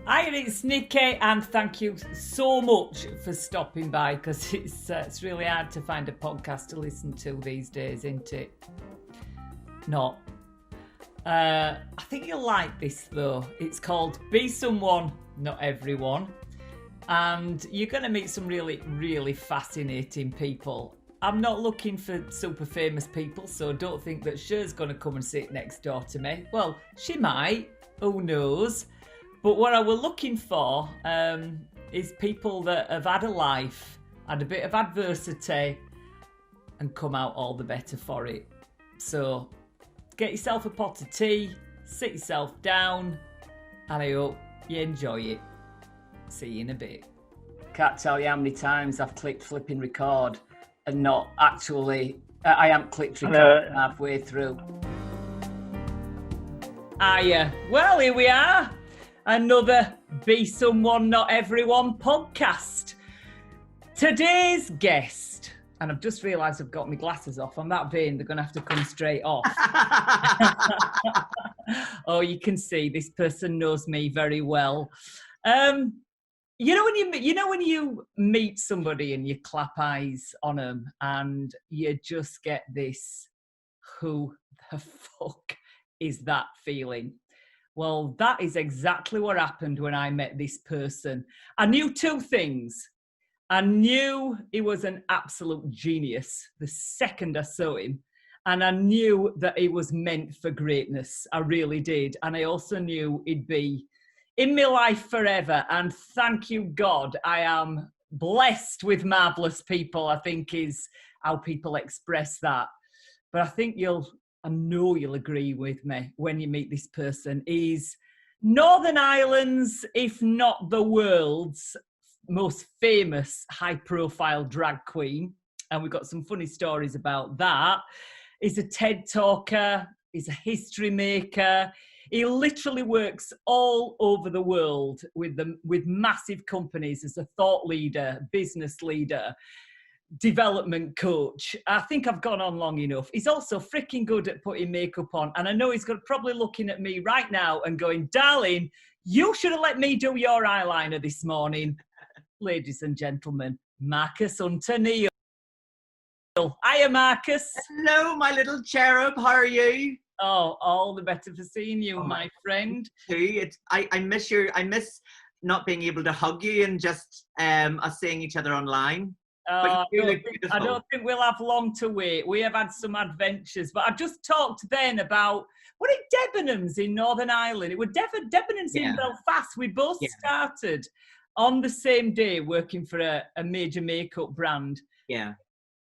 Hi, it's Nikki, and thank you so much for stopping by because it's really hard to find a podcast to listen to these days, isn't it? Not. I think you'll like this though. It's called Be Someone, Not Everyone, and you're going to meet some really, really fascinating people. I'm not looking for super famous people, so don't think that Cher's going to come and sit next door to me. Well, she might. Who knows? But what I were looking for is people that have had a life, had a bit of adversity, and come out all the better for it. So get yourself a pot of tea, sit yourself down, and I hope you enjoy it. See you in a bit. Can't tell you how many times I've clicked flipping record and not actually, I haven't clicked record halfway through. Well, here we are. Another Be Someone Not Everyone podcast. Today's guest, and I've just realised I've got my glasses off. I'm that vain, they're going to have to come straight off. Oh, you can see this person knows me very well. You know when you meet somebody and you clap eyes on them and you just get this, who the fuck is that feeling? Well, that is exactly what happened when I met this person. I knew two things. I knew he was an absolute genius the second I saw him. And I knew that he was meant for greatness. I really did. And I also knew he'd be in my life forever. And thank you, God, I am blessed with marvellous people, I think is how people express that. But I know you'll agree with me when you meet this person. He's Northern Ireland's, if not the world's, most famous high-profile drag queen. And we've got some funny stories about that. He's a TED talker. He's a history maker. He literally works all over the world with massive companies as a thought leader, business leader, development coach. I think I've gone on long enough. He's also freaking good at putting makeup on. And I know he's probably looking at me right now and going, darling, you should have let me do your eyeliner this morning. Ladies and gentlemen, Marcus Hunter Neal. Hiya, Marcus. Hello, my little cherub. How are you? Oh, all the better for seeing you, my friend. Too. I miss not being able to hug you and just us seeing each other online. I don't think we'll have long to wait. We have had some adventures, but I just talked then about what it Debenhams in Northern Ireland. It was Debenhams in Belfast. We both started on the same day working for a major makeup brand. Yeah.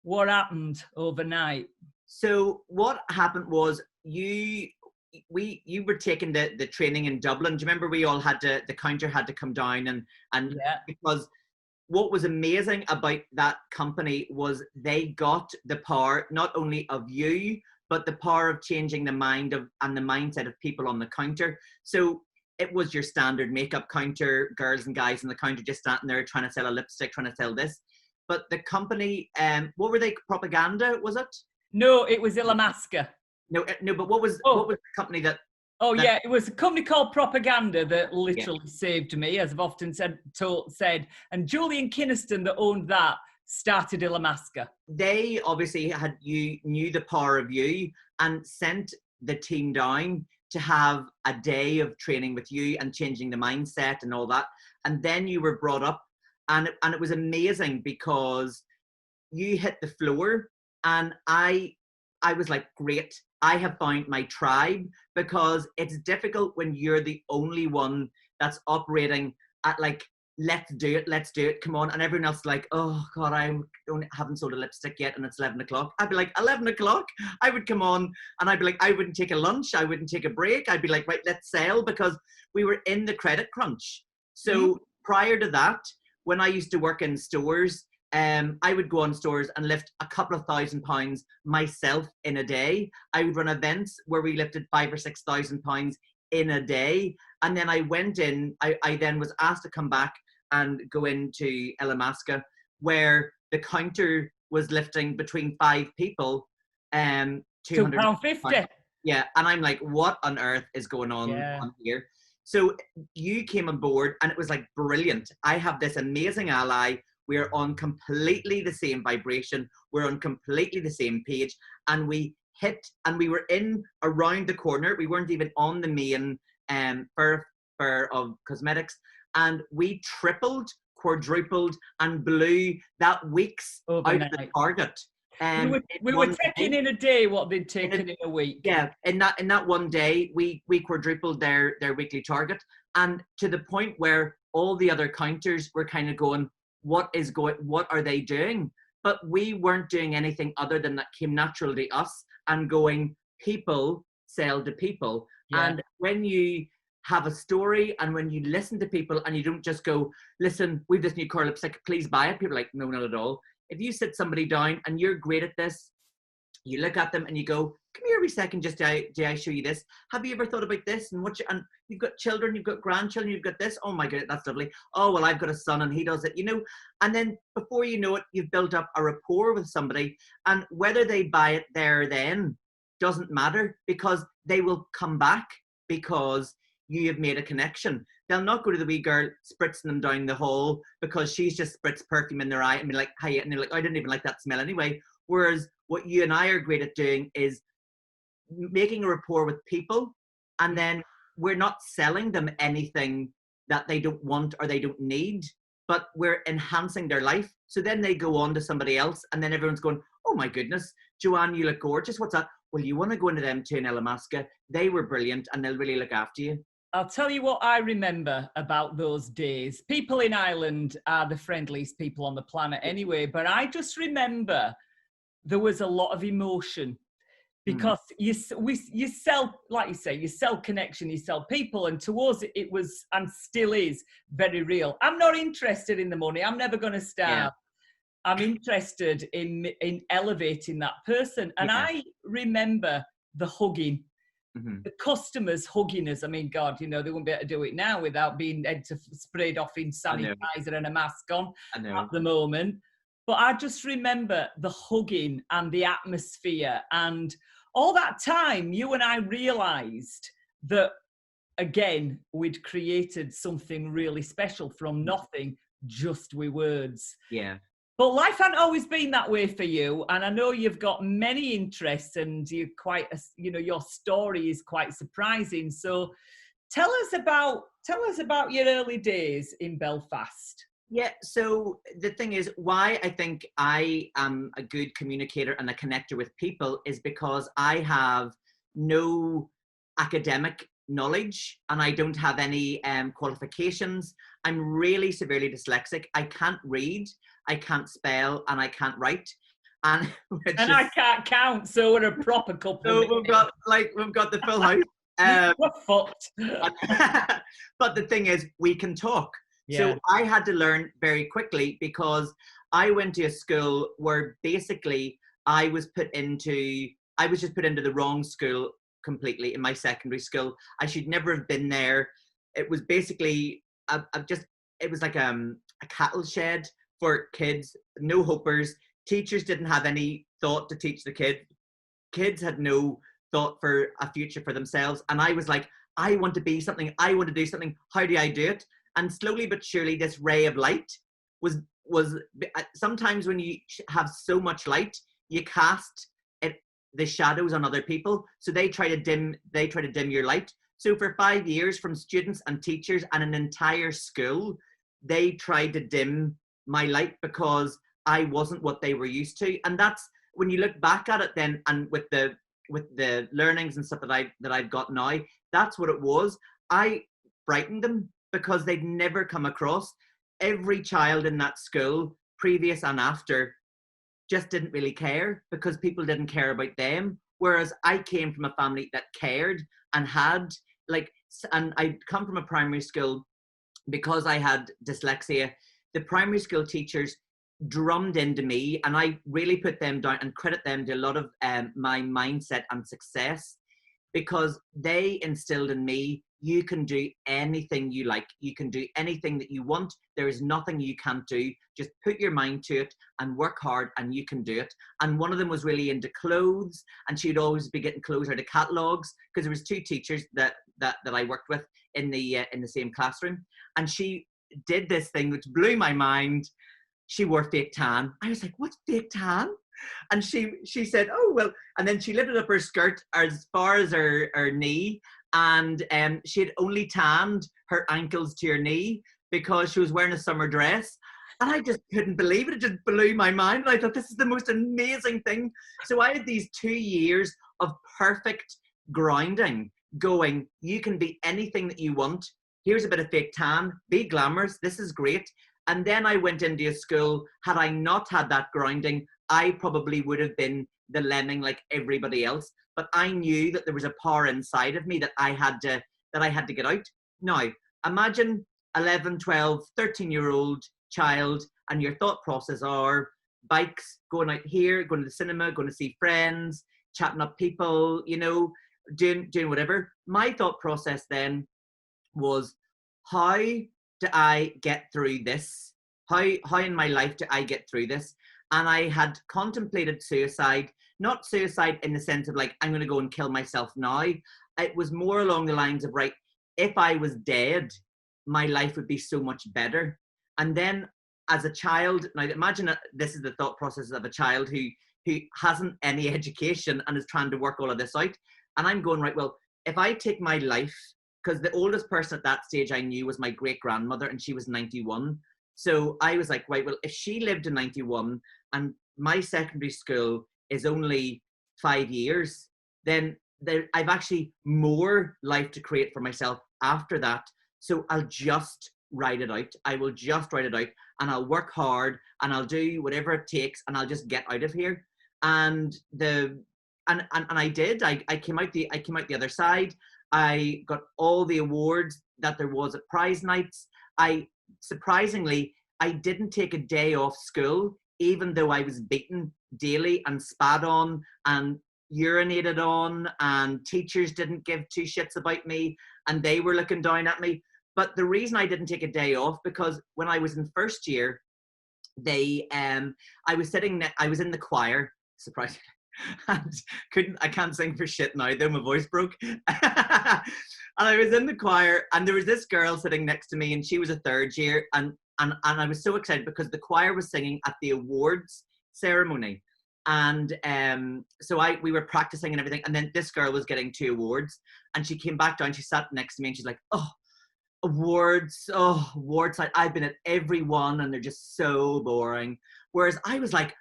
What happened overnight? So what happened was you were taking the training in Dublin. Do you remember we all the counter had to come down and because what was amazing about that company was they got the power not only of you, but the power of changing the mind and the mindset of people on the counter. So it was your standard makeup counter, girls and guys on the counter just standing there trying to sell a lipstick, trying to sell this. But the company, what were they? Propaganda, was it? No, it was Illamasqua. No, but what was the company that? It was a company called Propaganda that literally saved me, as I've often said. And Julian Kinniston, that owned that, started Illamasqua. They obviously knew the power of you and sent the team down to have a day of training with you and changing the mindset and all that. And then you were brought up, and it was amazing because you hit the floor, and I was like, great. I have found my tribe, because it's difficult when you're the only one that's operating at like, let's do it, come on. And everyone else is like, oh God, I haven't sold a lipstick yet and it's 11 o'clock. I'd be like, 11 o'clock? I would come on and I'd be like, I wouldn't take a lunch, I wouldn't take a break. I'd be like, right, let's sell, because we were in the credit crunch. So prior to that, when I used to work in stores, I would go on stores and lift a couple of £1,000 myself in a day. I would run events where we lifted £5,000 or £6,000 in a day. And then I went in, I then was asked to come back and go into Illamasqua, where the counter was lifting between 5 people, £250. £2.50. Yeah, and I'm like, what on earth is going on here? So you came on board and it was like brilliant. I have this amazing ally. We're on completely the same vibration. We're on completely the same page. And we hit, and we were in around the corner. We weren't even on the main fur of cosmetics. And we tripled, quadrupled, and blew that week's out of the target. We were taking in a day what they'd taken in a week. Yeah, in that one day, we quadrupled their weekly target, and to the point where all the other counters were kind of going, what are they doing? But we weren't doing anything other than that came natural to us and going, people sell to people. Yeah. And when you have a story and when you listen to people and you don't just go, listen, we've this new colour lipstick, please buy it. People are like, no, not at all. If you sit somebody down and you're great at this, you look at them and you go, come here a wee second, just do I show you this? Have you ever thought about this? And you've got children, you've got grandchildren, you've got this. Oh my God, that's lovely. Oh, well, I've got a son and he does it, And then before you know it, you've built up a rapport with somebody, and whether they buy it there or then doesn't matter, because they will come back because you have made a connection. They'll not go to the wee girl spritzing them down the hall because she's just spritzed perfume in their eye and be like, hi, and they're like, I didn't even like that smell anyway. Whereas what you and I are great at doing is making a rapport with people, and then we're not selling them anything that they don't want or they don't need, but we're enhancing their life. So then they go on to somebody else, and then everyone's going, oh my goodness, Joanne, you look gorgeous. What's that? Well, you want to go into them too in Elamasca. They were brilliant and they'll really look after you. I'll tell you what I remember about those days. People in Ireland are the friendliest people on the planet anyway, but I just remember there was a lot of emotion because you sell, like you say, you sell connection, you sell people, and to us it was, and still is, very real. I'm not interested in the money. I'm never going to starve. Yeah. I'm interested in elevating that person. And I remember the hugging. Mm-hmm. The customers hugging us. I mean, God, they wouldn't be able to do it now without being sprayed off in sanitizer and a mask on at the moment. But I just remember the hugging and the atmosphere, and all that time you and I realised that, again, we'd created something really special from nothing, just with words. Yeah. But life hasn't always been that way for you, and I know you've got many interests, and you're quite, your story is quite surprising. So, tell us about your early days in Belfast. Yeah. So the thing is, why I think I am a good communicator and a connector with people is because I have no academic knowledge and I don't have any qualifications. I'm really severely dyslexic. I can't read, I can't spell, and I can't write. And I can't count, so we're a proper couple. So we've got the full house. We're fucked. But the thing is, we can talk. Yeah. So I had to learn very quickly because I went to a school where basically I was just put into the wrong school completely in my secondary school. I should never have been there. It was basically it was like a cattle shed for kids, no hopers. Teachers didn't have any thought to teach the kids. Kids had no thought for a future for themselves. And I was like, I want to be something. I want to do something. How do I do it? And slowly but surely, this ray of light was sometimes when you have so much light, you cast the shadows on other people. So they try to dim your light. So for 5 years, from students and teachers and an entire school, they tried to dim my light because I wasn't what they were used to. And that's when you look back at it then, and with the learnings and stuff that I've got now, that's what it was. I frightened them because they'd never come across. Every child in that school, previous and after, just didn't really care because people didn't care about them. Whereas I came from a family that cared and had and I come from a primary school because I had dyslexia. The primary school teachers drummed into me, and I really put them down and credit them to a lot of my mindset and success, because they instilled in me, you can do anything you like. You can do anything that you want. There is nothing you can't do. Just put your mind to it and work hard and you can do it. And one of them was really into clothes, and she'd always be getting clothes out of catalogs, because there was two teachers that that I worked with in the same classroom, and she did this thing which blew my mind. She wore fake tan. I was like, what's fake tan? And she said, oh, well, and then she lifted up her skirt as far as her knee, and she had only tanned her ankles to her knee because she was wearing a summer dress. And I just couldn't believe it. It just blew my mind. And I thought, this is the most amazing thing. So I had these 2 years of perfect grounding, going, you can be anything that you want. Here's a bit of fake tan, be glamorous, this is great. And then I went into a school. Had I not had that grounding, I probably would have been the lemming like everybody else. But I knew that there was a power inside of me that I had to get out. Now, imagine 11, 12, 13-year-old child, and your thought process are bikes, going out here, going to the cinema, going to see friends, chatting up people, you know, doing whatever. My thought process then was, how do I get through this? How in my life do I get through this? And I had contemplated suicide, not suicide in the sense of like, I'm going to go and kill myself now. It was more along the lines of, right, if I was dead, my life would be so much better. And then as a child, now imagine this is the thought process of a child who hasn't any education and is trying to work all of this out. And I'm going, right, well, if I take my life, because the oldest person at that stage I knew was my great-grandmother, and she was 91. So I was like, right, well, if she lived to 91 and my secondary school is only 5 years, then I've actually more life to create for myself after that. So I'll just ride it out. I will just ride it out, and I'll work hard, and I'll do whatever it takes, and I'll just get out of here. And I did. I came out the other side. I got all the awards that there was at prize nights. Surprisingly, I didn't take a day off school, even though I was beaten daily and spat on and urinated on, and teachers didn't give two shits about me, and they were looking down at me. But the reason I didn't take a day off, because when I was in first year, I was in the choir, surprisingly, and I can't sing for shit now, though my voice broke. And I was in the choir, and there was this girl sitting next to me, and she was a third year, and I was so excited because the choir was singing at the awards ceremony. And so we were practicing and everything, and then this girl was getting 2 awards, and she came back down, she sat next to me, and she's like, awards, I've been at every one and they're just so boring. Whereas I was like,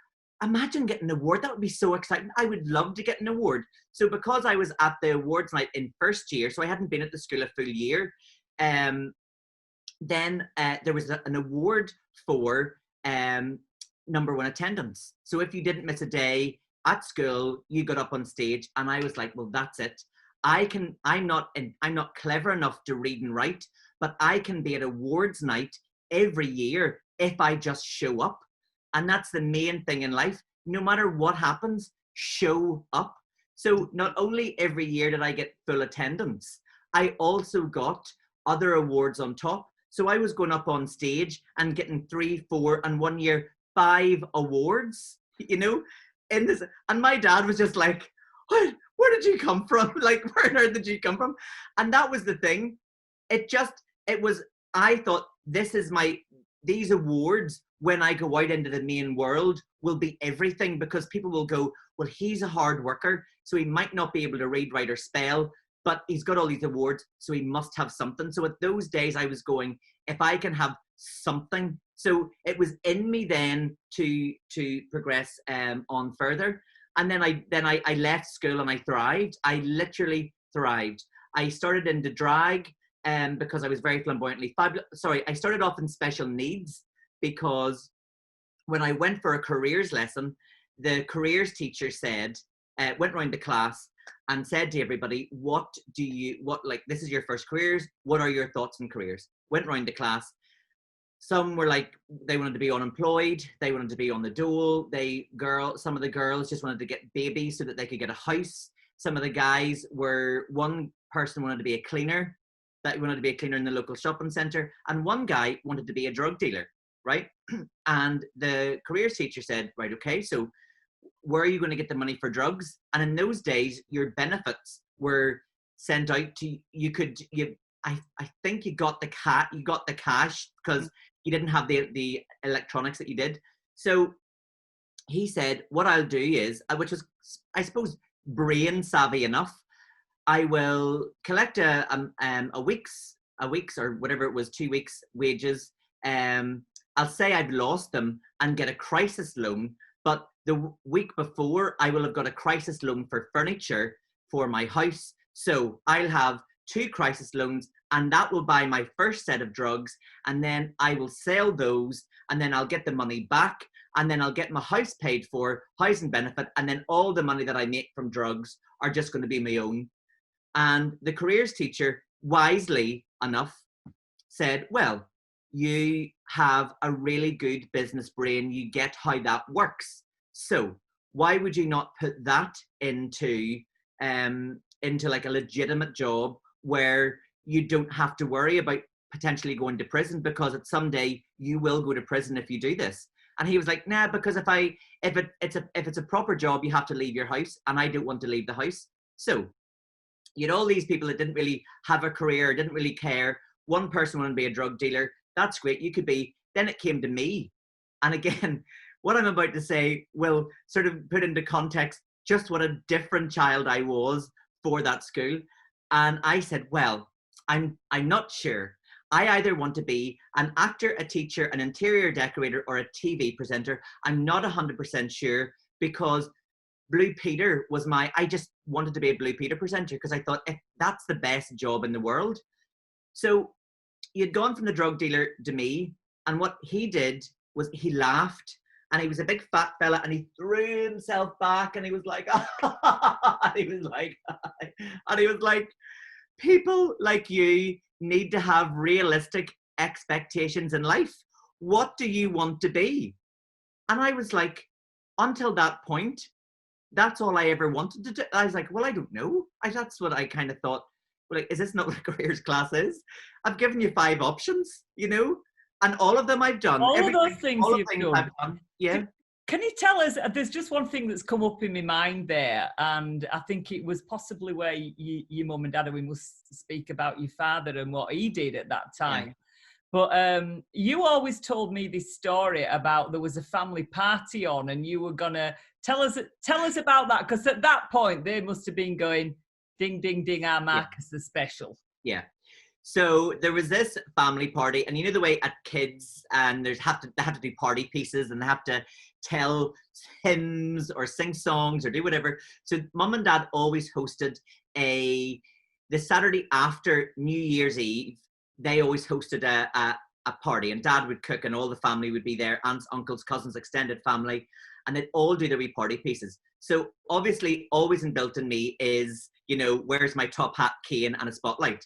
imagine getting an award. That would be so exciting. I would love to get an award. So because I was at the awards night in first year, so I hadn't been at the school a full year, then there was an award for number 1 attendance. So if you didn't miss a day at school, you got up on stage, and I was like, well, that's it. I'm not clever enough to read and write, but I can be at awards night every year if I just show up. And that's the main thing in life. No matter what happens, show up. So not only every year did I get full attendance, I also got other awards on top. So I was going up on stage and getting 3, 4, and 1 year 5 awards, you know, in this. And my dad was just like, what? Where did you come from? Like, where on earth did you come from? And that was the thing. I thought, these awards, when I go out into the main world, will be everything, because people will go, well, he's a hard worker, so he might not be able to read, write, or spell, but he's got all these awards, so he must have something. So at those days I was going, if I can have something. So it was in me then to progress on further. And then I left school and I thrived. I literally thrived. I started into drag because I was very flamboyantly fabulous. Sorry, I started off in special needs because when I went for a careers lesson, the careers teacher said, went around the class and said to everybody, this is your first careers. What are your thoughts on careers? Went around the class. Some were like, they wanted to be unemployed. They wanted to be on the dole. Some of the girls just wanted to get babies so that they could get a house. Some of the guys one person wanted to be a cleaner. That wanted to be a cleaner in the local shopping centre. And one guy wanted to be a drug dealer, right? And the careers teacher said, right, okay, so where are you going to get the money for drugs? And in those days, your benefits were sent out to I think you got the cash because you didn't have the electronics that you did. So he said, what I'll do is, which was, I suppose, brain savvy enough, I will collect a week's or whatever it was, 2 weeks wages. I'll say I've lost them and get a crisis loan, but the week before I will have got a crisis loan for furniture for my house. So I'll have 2 crisis loans, and that will buy my first set of drugs, and then I will sell those, and then I'll get the money back, and then I'll get my house paid for, housing benefit, and then all the money that I make from drugs are just going to be my own. And the careers teacher, wisely enough, said, well, you have a really good business brain, you get how that works. So why would you not put that into like a legitimate job where you don't have to worry about potentially going to prison, because at someday you will go to prison if you do this. And he was like, nah, because if it's a proper job, you have to leave your house, and I don't want to leave the house. So you had all these people that didn't really have a career, didn't really care. One person wanted to be a drug dealer. That's great. You could be. Then it came to me. And again, what I'm about to say will sort of put into context just what a different child I was for that school. And I said, well, I'm not sure. I either want to be an actor, a teacher, an interior decorator, or a TV presenter. I'm not 100% sure, because Blue Peter was I just wanted to be a Blue Peter presenter because I thought, if that's the best job in the world. So you'd gone from the drug dealer to me, and what he did was he laughed, and he was a big fat fella, and he threw himself back, and he was like, and he was like, people like you need to have realistic expectations in life. What do you want to be? And I was like, until that point, that's all I ever wanted to do. I was like, well, I don't know. That's what I kind of thought. Like, is this not what a careers class is? I've given you 5 options, and all of them I've done. All of those things you've done. I've done. Yeah. Can you tell us, there's just one thing that's come up in my mind there, and I think it was possibly where your mum and dad, we must speak about your father and what he did at that time. Yeah. But you always told me this story about there was a family party on, and you were gonna tell us about that, because at that point they must have been going, ding, ding, ding, our Marcus is special. Yeah. So there was this family party, and you know the way at kids, and they have to do party pieces, and they have to tell hymns or sing songs or do whatever. So mum and dad always hosted the Saturday after New Year's Eve. They always hosted a party, and dad would cook, and all the family would be there, aunts, uncles, cousins, extended family, and they'd all do their wee party pieces. So obviously always inbuilt in me is, where's my top hat, cane, and a spotlight.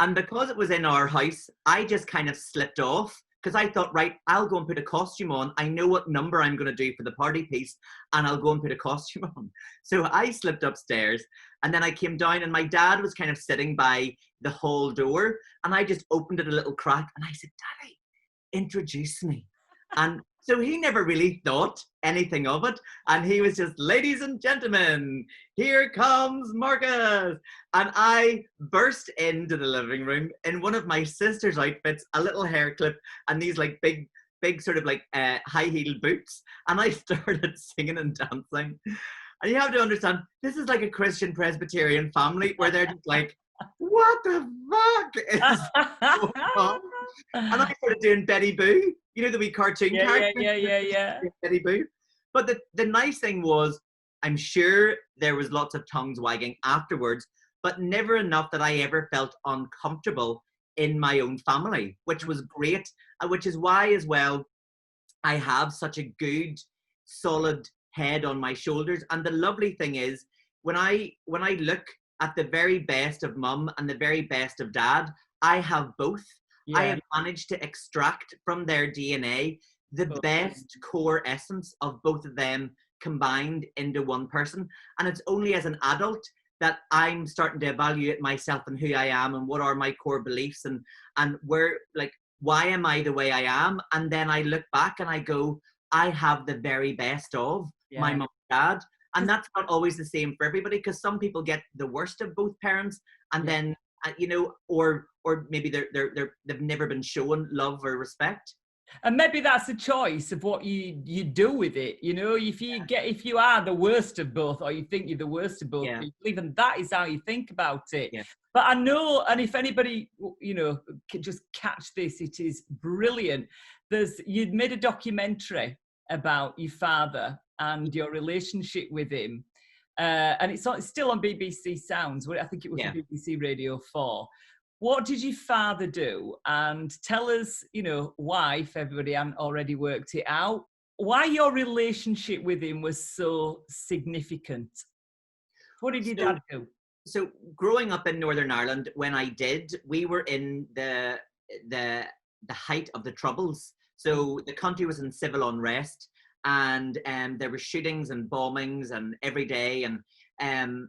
And because it was in our house, I just kind of slipped off, because I thought, right, I'll go and put a costume on. I know what number I'm going to do for the party piece, and I'll go and put a costume on. So I slipped upstairs, and then I came down, and my dad was kind of sitting by the hall door, and I just opened it a little crack, and I said, Daddy, introduce me. And so he never really thought anything of it. And he was just, ladies and gentlemen, here comes Marcus. And I burst into the living room in one of my sister's outfits, a little hair clip, and these like big sort of like high-heeled boots. And I started singing and dancing. And you have to understand, this is like a Christian Presbyterian family where they're just like, what the fuck is going on? And I started doing Betty Boo, the wee cartoon character. Yeah. Betty Boo. But the nice thing was, I'm sure there was lots of tongues wagging afterwards, but never enough that I ever felt uncomfortable in my own family, which was great, which is why as well I have such a good, solid head on my shoulders. And the lovely thing is, when I look at the very best of mum and the very best of dad, I have both. Yeah. I have managed to extract from their DNA the best core essence of both of them combined into one person. And it's only as an adult that I'm starting to evaluate myself and who I am and what are my core beliefs and where, like, why am I the way I am? And then I look back and I go, I have the very best of my mum and dad. And that's not always the same for everybody, because some people get the worst of both parents, and then you know, or maybe they've never been shown love or respect. And maybe that's a choice of what you do with it. You know, if you are the worst of both, or you think you're the worst of both people, even that is how you think about it. Yeah. But I know, and if anybody, you know, can just catch this, it is brilliant. You'd made a documentary about your father and your relationship with him. And it's still on BBC Sounds. I think it was on BBC Radio 4. What did your father do? And tell us, you know, why, if everybody hadn't already worked it out, why your relationship with him was so significant. What did your dad do? So growing up in Northern Ireland, when I did, we were in the height of the Troubles. So the country was in civil unrest, and there were shootings and bombings and every day. And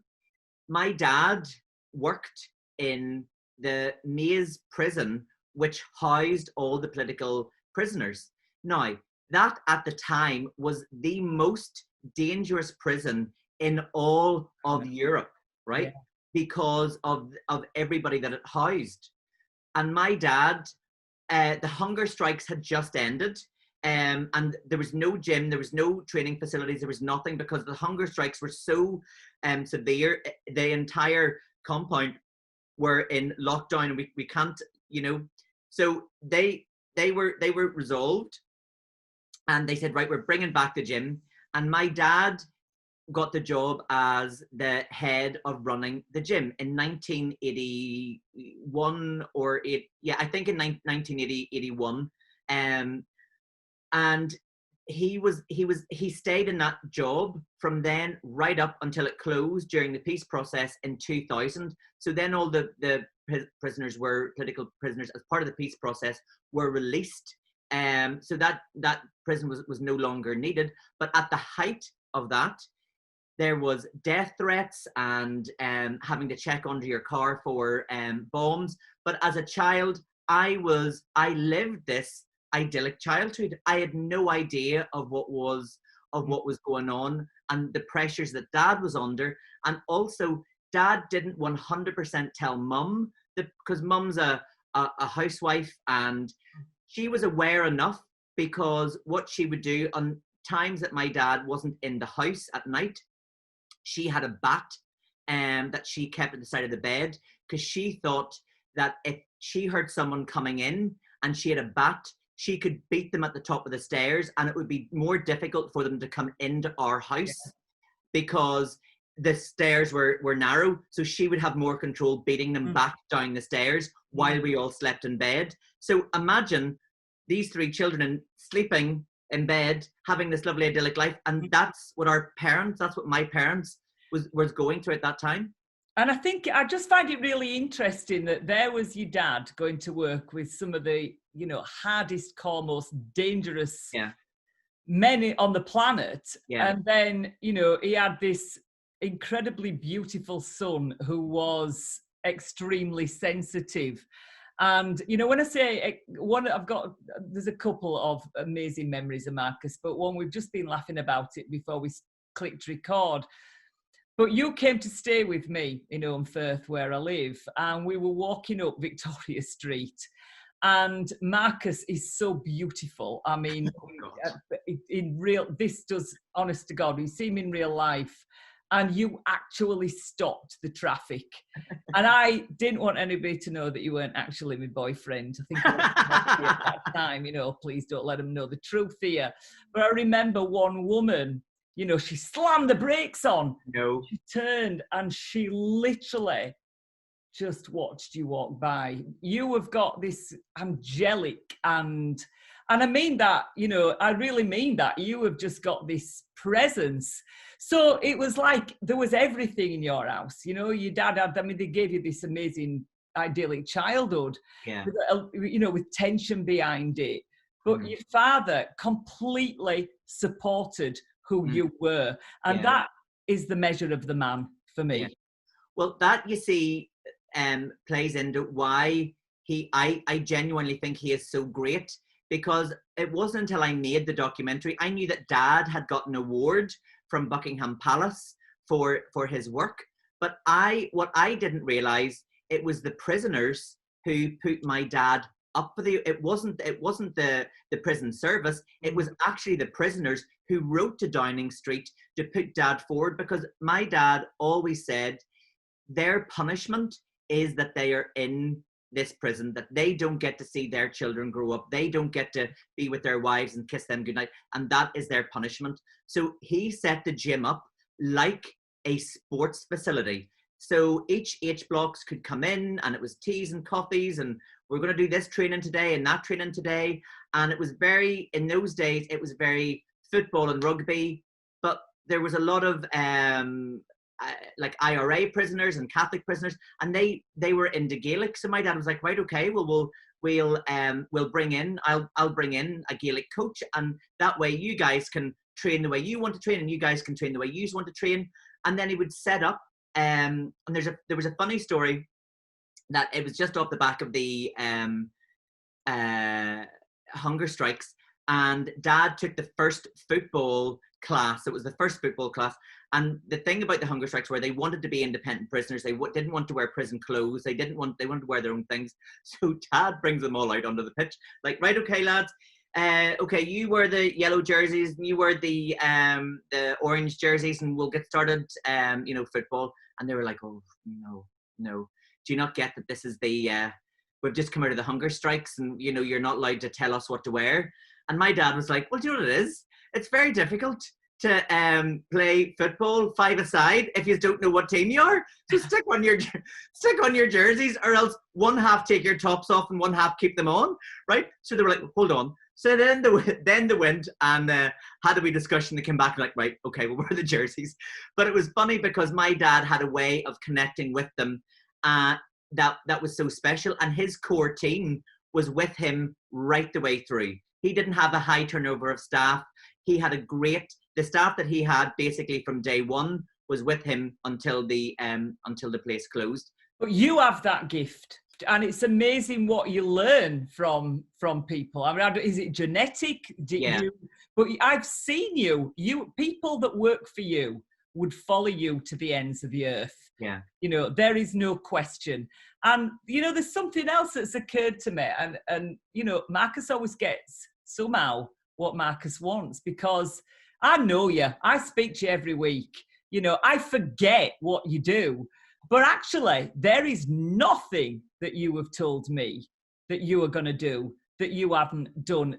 my dad worked in the Maze prison, which housed all the political prisoners. Now, that at the time was the most dangerous prison in all of Europe, right? Yeah. Because of everybody that it housed. And my dad, the hunger strikes had just ended, and there was no gym, there was no training facilities, there was nothing, because the hunger strikes were so severe. The entire compound were in lockdown, and we can't, you know. So they were resolved, and they said, right, we're bringing back the gym. And my dad got the job as the head of running the gym in 1981 or I think in 1981. And he stayed in that job from then right up until it closed during the peace process in 2000. So then all the prisoners were political prisoners as part of the peace process were released. So that prison was no longer needed. But at the height of that, there was death threats and having to check under your car for bombs. But as a child, I lived this idyllic childhood. I had no idea of what was going on and the pressures that Dad was under. And also, Dad didn't 100% tell Mum, because Mum's a housewife, and she was aware enough, because what she would do on times that my dad wasn't in the house at night, she had a bat that she kept at the side of the bed, because she thought that if she heard someone coming in and she had a bat, she could beat them at the top of the stairs, and it would be more difficult for them to come into our house because the stairs were narrow. So she would have more control beating them back down the stairs while we all slept in bed. So imagine these three children sleeping in bed, having this lovely idyllic life. And that's what my parents was going through at that time. And I just find it really interesting that there was your dad going to work with some of the, you know, hardest core, most dangerous men on the planet. Yeah. And then, you know, he had this incredibly beautiful son who was extremely sensitive. And, you know, when I say there's a couple of amazing memories of Marcus, but one, we've just been laughing about it before we clicked record. But you came to stay with me in Firth, where I live, and we were walking up Victoria Street. And Marcus is so beautiful. I mean, honest to God, we see him in real life, and you actually stopped the traffic. And I didn't want anybody to know that you weren't actually my boyfriend. I think at that time, you know, please don't let them know the truth here. But I remember one woman, you know, she slammed the brakes on. No. She turned and she literally just watched you walk by. You have got this angelic and I mean that, you know, I really mean that. You have just got this presence. So it was like there was everything in your house. You know, your dad had, they gave you this amazing idyllic childhood, you know, with tension behind it. But your father completely supported who you were. And that is the measure of the man for me. Yeah. Well, that, you see, plays into why I genuinely think he is so great, because it wasn't until I made the documentary, I knew that Dad had got an award from Buckingham Palace for his work. But what I didn't realize, it was the prisoners who put my dad up for it wasn't the prison service, it was actually the prisoners who wrote to Downing Street to put dad forward, because my dad always said their punishment is that they are in this prison, that they don't get to see their children grow up, they don't get to be with their wives and kiss them goodnight, and that is their punishment. So he set the gym up like a sports facility. So each H blocks could come in, and it was teas and coffees, and we're going to do this training today and that training today. And it was very, in those days, it was very football and rugby, but there was a lot of like IRA prisoners and Catholic prisoners, and they were into Gaelic. So my dad was like, right, okay, well we'll bring in, I'll bring in a Gaelic coach, and that way you guys can train the way you want to train, and you guys can train the way you want to train. And then he would set up, and there was a funny story that it was just off the back of the hunger strikes, and dad took the first football class. It was the first football class, and the thing about the hunger strikes were they wanted to be independent prisoners. They didn't want to wear prison clothes. They wanted to wear their own things. So dad brings them all out onto the pitch, like, right, okay lads, okay, you wear the yellow jerseys and you wear the orange jerseys, and we'll get started, football. And they were like, oh no, do you not get that this is we've just come out of the hunger strikes, and you're not allowed to tell us what to wear? And my dad was like, well, do you know what it is? It's very difficult to play football 5-a-side if you don't know what team you are. So stick on your jerseys, or else one half take your tops off and one half keep them on, right? So they were like, hold on. So then they went and had a wee discussion. They came back and like, right, okay, we'll wear the jerseys. But it was funny because my dad had a way of connecting with them that was so special, and his core team was with him right the way through. He didn't have a high turnover of staff. He had the staff that he had basically from day one was with him until the place closed. But you have that gift, and it's amazing what you learn from people. I mean, is it genetic? Yeah. But I've seen you people that work for you would follow you to the ends of the earth. Yeah. There is no question. And, there's something else that's occurred to me. And Marcus always gets somehow what Marcus wants, because I know you. I speak to you every week. I forget what you do. But actually, there is nothing that you have told me that you are going to do that you haven't done.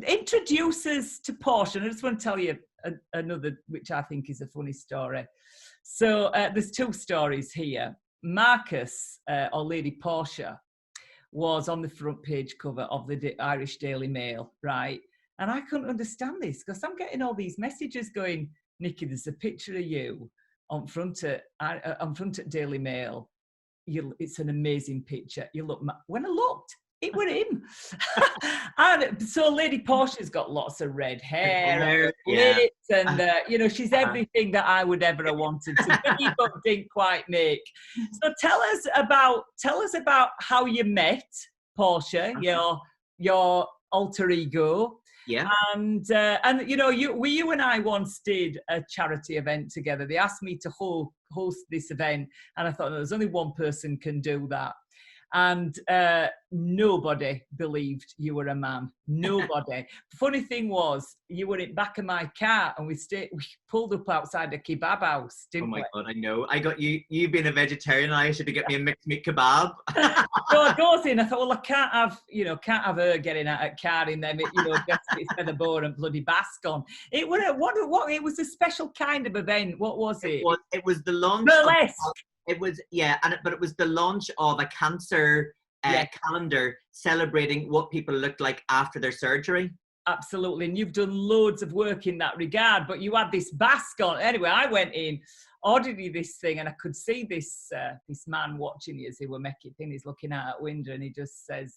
Introduce us to Portia. And I just want to tell you another, which I think is a funny story. So there's two stories here. Marcus, or Lady Portia, was on the front page cover of the Irish Daily Mail, right? And I couldn't understand this, because I'm getting all these messages going, Nikki, there's a picture of you on front at Daily Mail. It's an amazing picture. When I looked, it was him. And so Lady Portia's got lots of red hair, lips, and she's everything that I would ever have wanted to be, but didn't quite make. So tell us about how you met Portia, your alter ego. Yeah. And you and I once did a charity event together. They asked me to host this event, and I thought, there's only one person can do that. And nobody believed you were a man. Nobody. The funny thing was, you were in the back of my car, and we pulled up outside a kebab house, didn't we? Oh my God, I know. I got you. You being a vegetarian, I should get me a mixed meat kebab. So I goes in. I thought, well, I can't have her getting out a car in them. It's featherboard and bloody bask on. It was It was a special kind of event. What was it? It was the launch. Burlesque. It was, but it was the launch of a cancer calendar celebrating what people looked like after their surgery. Absolutely, and you've done loads of work in that regard, but you had this bask on. Anyway, I went in, ordered you this thing, and I could see this man watching you as he were making things. He's looking out a window, and he just says,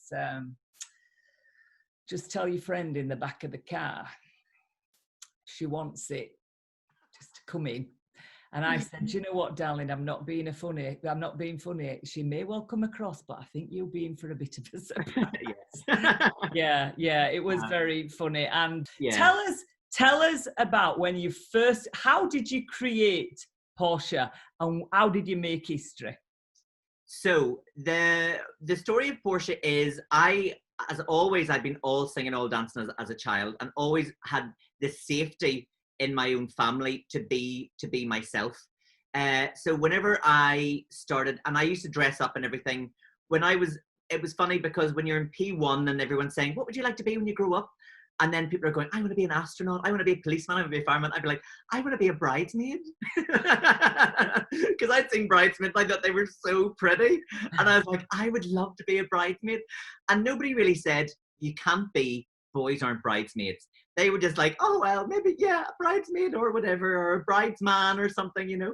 just tell your friend in the back of the car, she wants it, just to come in. And I said, do you know what, darling, I'm not being funny. She may well come across, but I think you'll be in for a bit of a surprise. Yes. Yeah, it was very funny. And Tell us about when you first, how did you create Portia and how did you make history? So the story of Portia is, as always, I've been all singing, all dancing as a child, and always had the safety in my own family to be myself. So whenever I started, and I used to dress up and everything, it was funny because when you're in P1 and everyone's saying, what would you like to be when you grow up? And then people are going, I want to be an astronaut, I want to be a policeman, I want to be a fireman. I'd be like, I want to be a bridesmaid. Because I'd seen bridesmaids, I thought they were so pretty. And I was like, I would love to be a bridesmaid. And nobody really said, you can't be, boys aren't bridesmaids. They were just like, oh, well, maybe, yeah, a bridesmaid or whatever, or a bridesman or something, you know.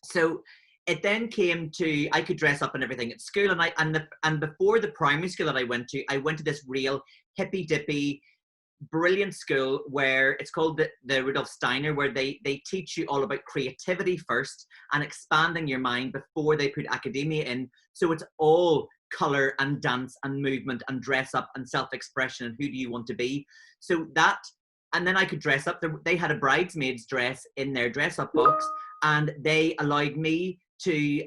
So it then came to, I could dress up and everything at school, and before the primary school that I went to this real hippy dippy, brilliant school where it's called the Rudolf Steiner, where they teach you all about creativity first and expanding your mind before they put academia in. So it's all color and dance and movement and dress up and self-expression and who do you want to be. So that, and then I could dress up. They had a bridesmaid's dress in their dress up box, and they allowed me to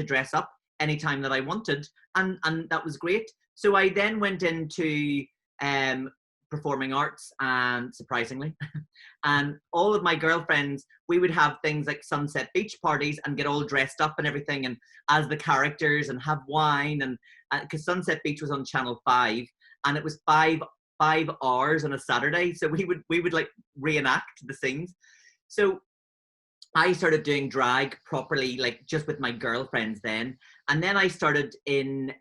dress up anytime that I wanted, and that was great. So I then went into performing arts, and surprisingly, and all of my girlfriends, we would have things like Sunset Beach parties and get all dressed up and everything, and as the characters, and have wine, and because Sunset Beach was on Channel 5, and it was 5 hours on a Saturday, so we would like reenact the scenes. So I started doing drag properly, like just with my girlfriends then. And then I started in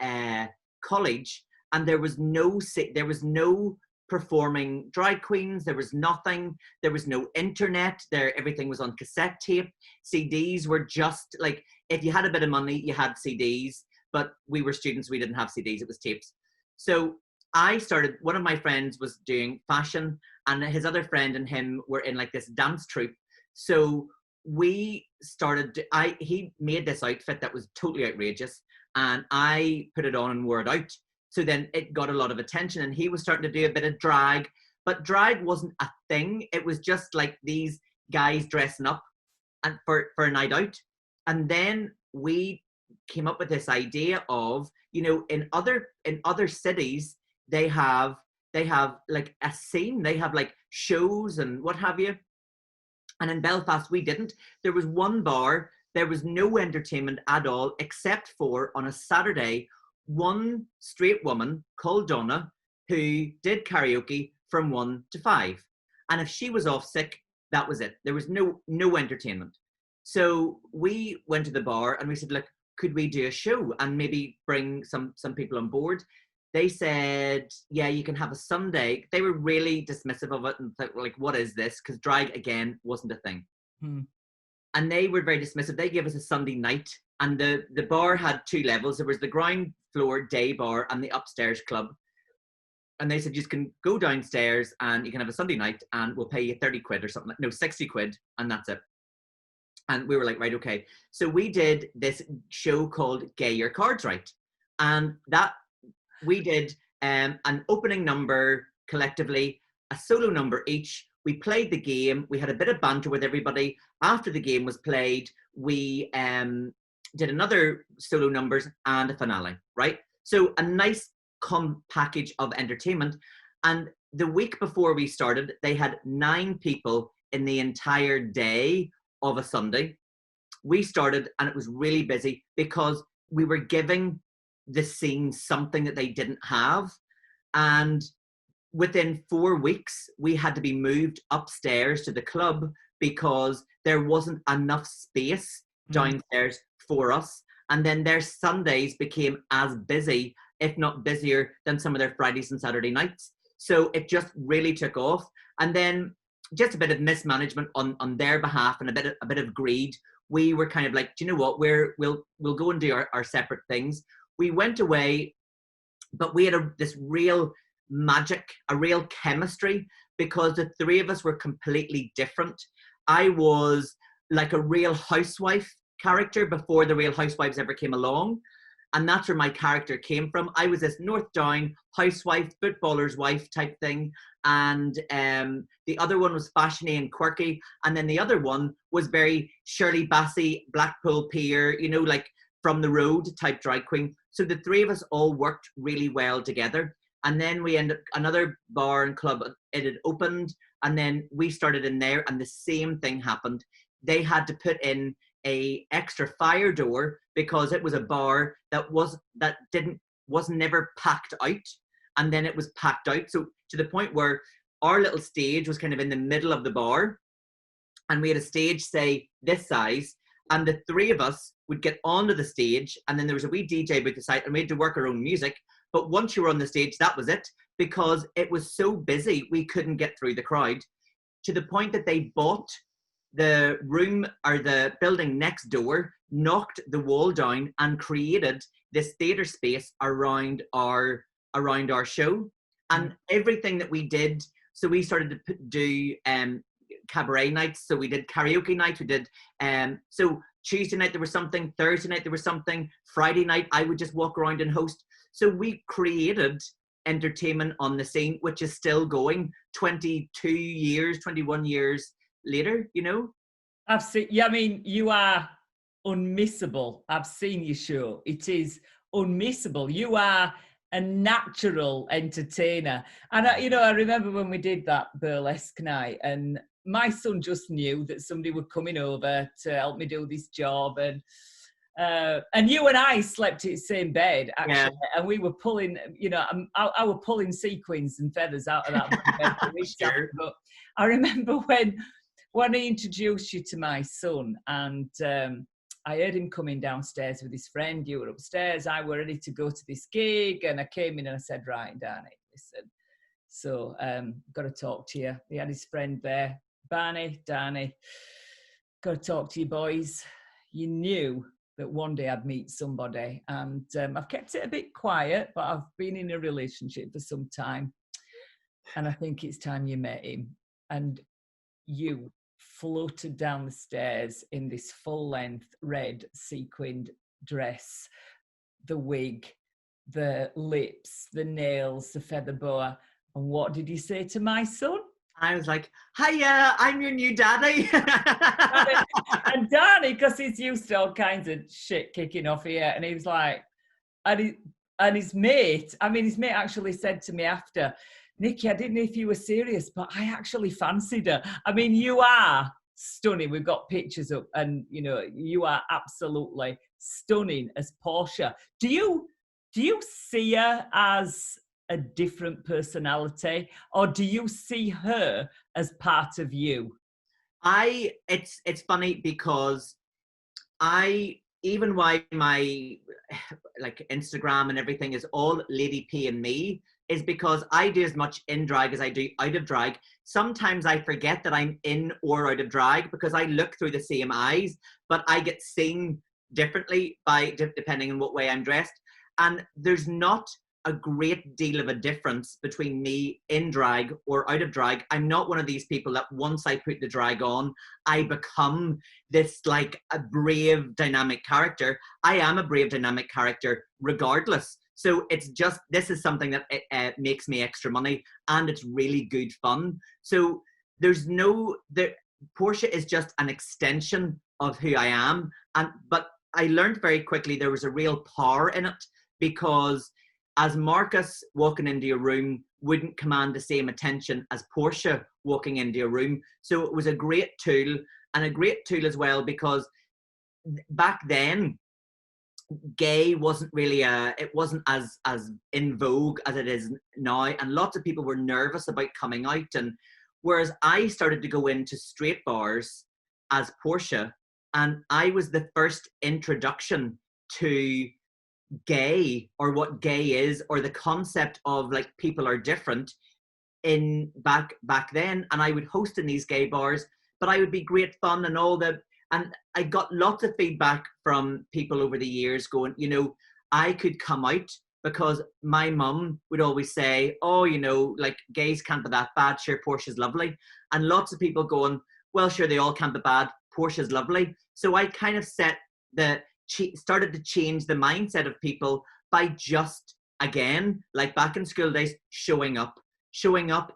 college, and there was no performing drag queens. There was nothing. There was no internet. Everything was on cassette tape. CDs were just like, if you had a bit of money, you had CDs. But we were students. We didn't have CDs. It was tapes. So I started. One of my friends was doing fashion, and his other friend and him were in like this dance troupe. So we started, he made this outfit that was totally outrageous, and I put it on and wore it out. So then it got a lot of attention, and he was starting to do a bit of drag, but drag wasn't a thing. It was just like these guys dressing up and for a night out. And then we came up with this idea of, you know, in other cities, they have like a scene, they have like shows and what have you. And in Belfast, we didn't. There was one bar, there was no entertainment at all, except for on a Saturday, one straight woman called Donna, who did karaoke from 1 to 5. And if she was off sick, that was it. There was no entertainment. So we went to the bar and we said, look, could we do a show and maybe bring some people on board? They said, yeah, you can have a Sunday. They were really dismissive of it and thought, like, what is this? Because drag, again, wasn't a thing. And they were very dismissive. They gave us a Sunday night, and the bar had 2 levels. There was the ground floor day bar and the upstairs club. And they said, you can go downstairs and you can have a Sunday night and we'll pay you 30 quid or something. No, 60 quid, and that's it. And we were like, right, okay. So we did this show called Gay Your Cards Right. And that, we did an opening number collectively, a solo number each. We played the game. We had a bit of banter with everybody. After the game was played, we did another solo numbers and a finale, right? So a nice package of entertainment. And the week before we started, they had 9 people in the entire day of a Sunday. We started and it was really busy because we were giving the scene something that they didn't have. And within 4 weeks, we had to be moved upstairs to the club because there wasn't enough space downstairs for us. And then their Sundays became as busy, if not busier, than some of their Fridays and Saturday nights. So it just really took off. And then just a bit of mismanagement on their behalf and a bit of greed. We were kind of like, do you know what? We'll go and do our separate things. We went away, but we had this real magic, a real chemistry, because the 3 of us were completely different. I was like a Real Housewife character before the Real Housewives ever came along. And that's where my character came from. I was this North Down housewife, footballer's wife type thing. And the other one was fashiony and quirky. And then the other one was very Shirley Bassey, Blackpool Pier, you know, like from the road type drag queen. So the three of us all worked really well together. And then we ended up another bar and club. It had opened, and then we started in there, and the same thing happened. They had to put in a extra fire door because it was a bar that was never packed out, and then it was packed out. So to the point where our little stage was kind of in the middle of the bar, and we had a stage, say, this size, and the three of us would get onto the stage, and then there was a wee DJ booth beside, and we had to work our own music. But once you were on the stage, that was it, because it was so busy, we couldn't get through the crowd, to the point that they bought the room or the building next door, knocked the wall down, and created this theatre space around our show. And everything that we did, so we started to do cabaret nights, so we did karaoke nights, we did so Tuesday night there was something, Thursday night there was something, Friday night I would just walk around and host. So we created entertainment on the scene, which is still going 22 years, 21 years later, you know? I've seen, yeah, I mean, you are unmissable. I've seen your show. It is unmissable. You are a natural entertainer. And, I remember when we did that burlesque night, and my son just knew that somebody were coming over to help me do this job. And you and I slept in the same bed, actually, yeah. And we were pulling, I were pulling sequins and feathers out of that bed. Sure. But I remember when I introduced you to my son, and I heard him coming downstairs with his friend. You were upstairs. I were ready to go to this gig, and I came in and I said, right, Danny, listen, so got to talk to you. He had his friend there, Barney, Danny, got to talk to you boys. You knew that one day I'd meet somebody, and I've kept it a bit quiet, but I've been in a relationship for some time, and I think it's time you met him. And you floated down the stairs in this full-length red sequined dress, the wig, the lips, the nails, the feather boa. And what did you say to my son? I was like, hiya, I'm your new daddy. And Danny, because he's used to all kinds of shit kicking off here, and he was like, and his mate actually said to me after, Nikki, I didn't know if you were serious, but I actually fancied her. I mean, you are stunning. We've got pictures up, and you are absolutely stunning as Portia. Do you see her as a different personality, or do you see her as part of you? It's funny because even why my like Instagram and everything is all Lady P and me is because I do as much in drag as I do out of drag. Sometimes I forget that I'm in or out of drag because I look through the same eyes, but I get seen differently depending on what way I'm dressed. And there's not a great deal of a difference between me in drag or out of drag. I'm not one of these people that once I put the drag on, I become this like a brave, dynamic character. I am a brave, dynamic character regardless. So it's just, this is something that makes me extra money, and it's really good fun. So Portia is just an extension of who I am. But I learned very quickly there was a real power in it, because as Marcus walking into your room wouldn't command the same attention as Portia walking into your room. So it was a great tool, and a great tool as well, because back then, gay wasn't really it wasn't as in vogue as it is now, and lots of people were nervous about coming out. And whereas I started to go into straight bars as Portia, and I was the first introduction to gay, or what gay is, or the concept of like people are different in back then. And I would host in these gay bars, but I would be great fun and all that. And I got lots of feedback from people over the years going, I could come out because my mum would always say, oh, like gays can't be that bad. Sure, Portia's lovely. And lots of people going, well, sure, they all can't be bad. Portia's lovely. So I kind of set started to change the mindset of people by just, again, like back in school days, showing up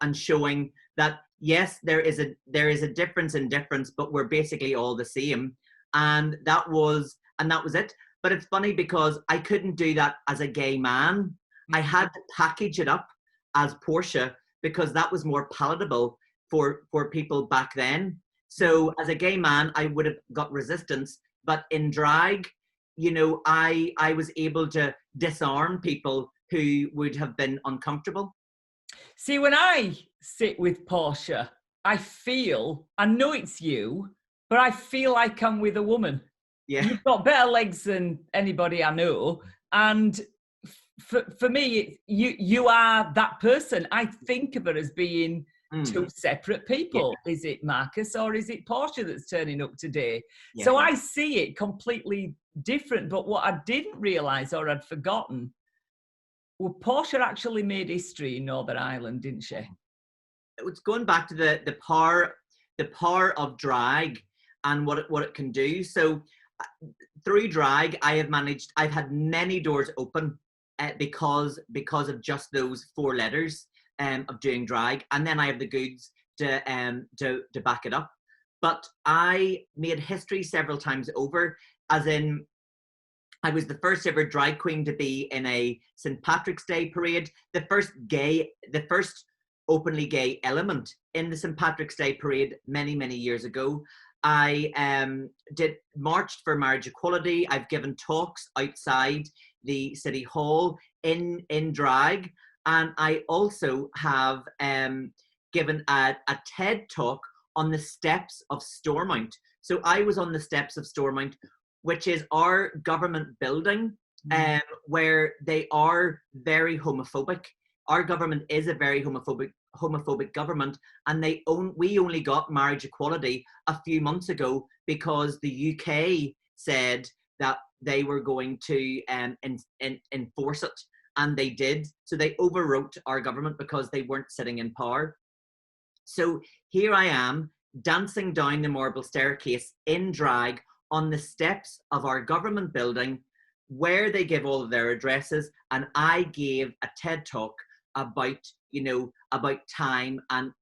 and showing that, yes, there is a difference in difference, but we're basically all the same. And that was it. But it's funny because I couldn't do that as a gay man. I had to package it up as Portia because that was more palatable for people back then. So as a gay man, I would have got resistance, but in drag, you know, I was able to disarm people who would have been uncomfortable. See, when I sit with Portia, I know it's you, but I feel like I'm with a woman. Yeah. You've got better legs than anybody I know. And for me, you are that person. I think of it as being two separate people. Yeah. Is it Marcus or is it Portia that's turning up today? Yeah. So I see it completely different. But what I didn't realise or I'd forgotten, well, Portia actually made history in Northern Ireland, didn't she? It's going back to the power of drag and what it can do. So through drag, I've had many doors open because of just those 4 letters of doing drag, and then I have the goods to back it up. But I made history several times over, as in I was the first ever drag queen to be in a St. Patrick's Day parade, the first openly gay element in the St. Patrick's Day parade many years ago. I marched for marriage equality. I've given talks outside the City Hall in drag. And I also have given a TED talk on the steps of Stormont. So I was on the steps of Stormont, which is our government building, where they are very homophobic. Our government is a very homophobic government, and we only got marriage equality a few months ago because the UK said that they were going to enforce it, and they did. So they overwrote our government because they weren't sitting in power. So here I am dancing down the marble staircase in drag on the steps of our government building where they give all of their addresses, and I gave a TED talk about time and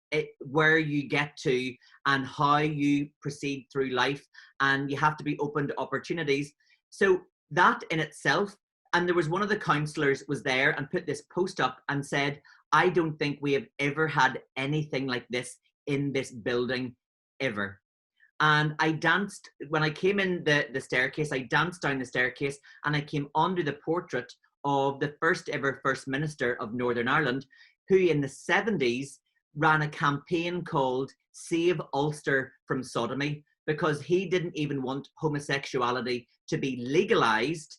where you get to and how you proceed through life, and you have to be open to opportunities. So that in itself, and there was one of the councillors was there and put this post up and said, I don't think we have ever had anything like this in this building ever. And I danced, when I came in the staircase, I danced down the staircase and I came onto the portrait of the first ever First Minister of Northern Ireland, who in the 70s ran a campaign called Save Ulster from Sodomy, because he didn't even want homosexuality to be legalised.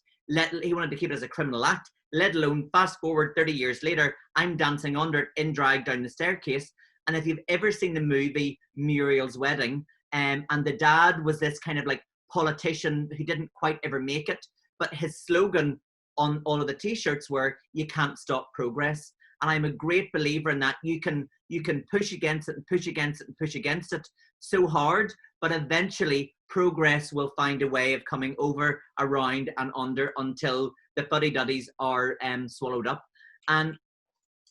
He wanted to keep it as a criminal act, let alone fast forward 30 years later, I'm dancing under it in drag down the staircase. And if you've ever seen the movie Muriel's Wedding, and the dad was this kind of like politician who didn't quite ever make it, but his slogan on all of the t-shirts were, you can't stop progress. And I'm a great believer in that. You can push against it and push against it and push against it so hard, but eventually progress will find a way of coming over, around and under until the fuddy-duddies are swallowed up. And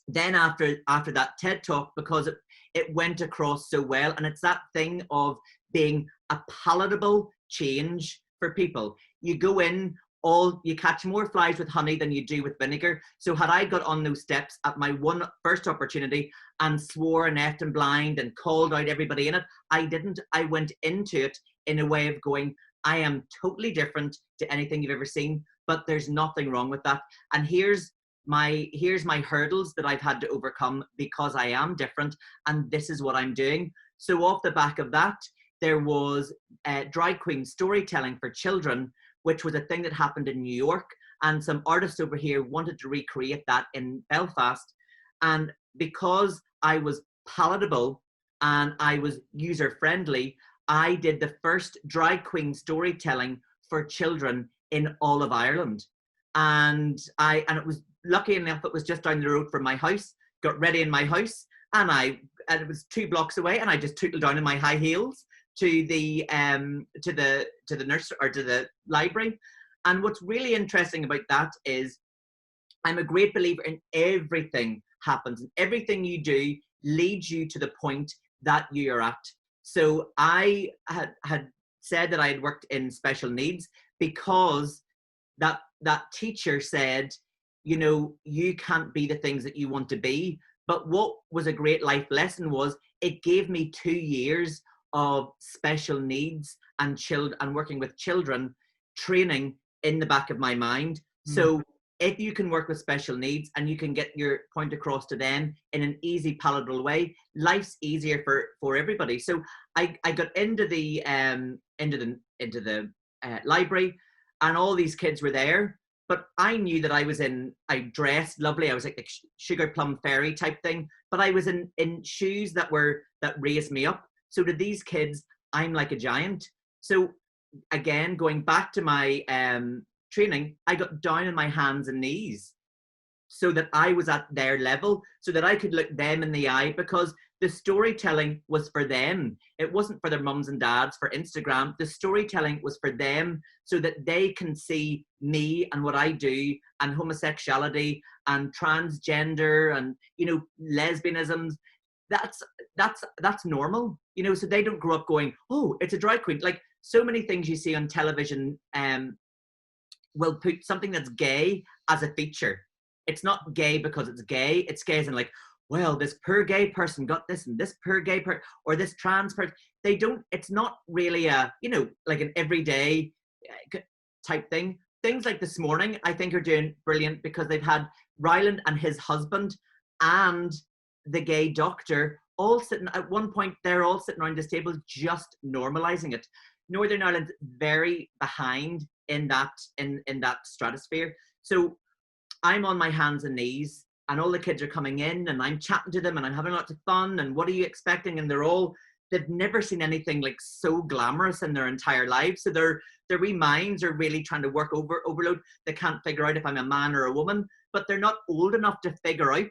then after that TED talk, because it went across so well, and it's that thing of being a palatable change for people. You go in, you catch more flies with honey than you do with vinegar. So had I got on those steps at my first opportunity and swore and effed and blind and called out everybody in it, I didn't. I went into it in a way of going, I am totally different to anything you've ever seen, but there's nothing wrong with that. And here's my hurdles that I've had to overcome because I am different, and this is what I'm doing. So off the back of that, there was drag queen storytelling for children, which was a thing that happened in New York, and some artists over here wanted to recreate that in Belfast. And because I was palatable and I was user friendly, I did the first drag queen storytelling for children in all of Ireland. And it was, lucky enough, it was just down the road from my house. Got ready in my house, and it was 2 blocks away, and I just tootled down in my high heels to the nurse or to the library, And what's really interesting about that is I'm a great believer in everything happens, and everything you do leads you to the point that you're at. So I had said that I had worked in special needs because that teacher said, you know, you can't be the things that you want to be. But what was a great life lesson was it gave me 2 years of special needs and working with children training in the back of my mind. So if you can work with special needs and you can get your point across to them in an easy, palatable way, life's easier for everybody. So I got into the library, and all these kids were there. But I knew that I dressed lovely. I was like a sugar plum fairy type thing. But I was in shoes that raised me up. So to these kids, I'm like a giant. So again, going back to my training, I got down on my hands and knees so that I was at their level, so that I could look them in the eye, because the storytelling was for them. It wasn't for their mums and dads for Instagram. The storytelling was for them so that they can see me and what I do, and homosexuality and transgender and, you know, lesbianisms. That's normal, you know, so they don't grow up going, oh, it's a drag queen. Like so many things you see on television will put something that's gay as a feature. It's not gay because it's gay. It's gay as in like, well, this poor gay person got this, and this poor gay person, or this trans person. They don't, it's not really a, you know, like an everyday type thing. Things like This Morning, I think, are doing brilliant because they've had Ryland and his husband and the gay doctor all sitting, at one point, they're all sitting around this table just normalizing it. Northern Ireland's very behind in that stratosphere. So I'm on my hands and knees, and all the kids are coming in, and I'm chatting to them, and I'm having lots of fun, and what are you expecting? And they've never seen anything like so glamorous in their entire lives. So their wee minds are really trying to work overload. They can't figure out if I'm a man or a woman, but they're not old enough to figure out,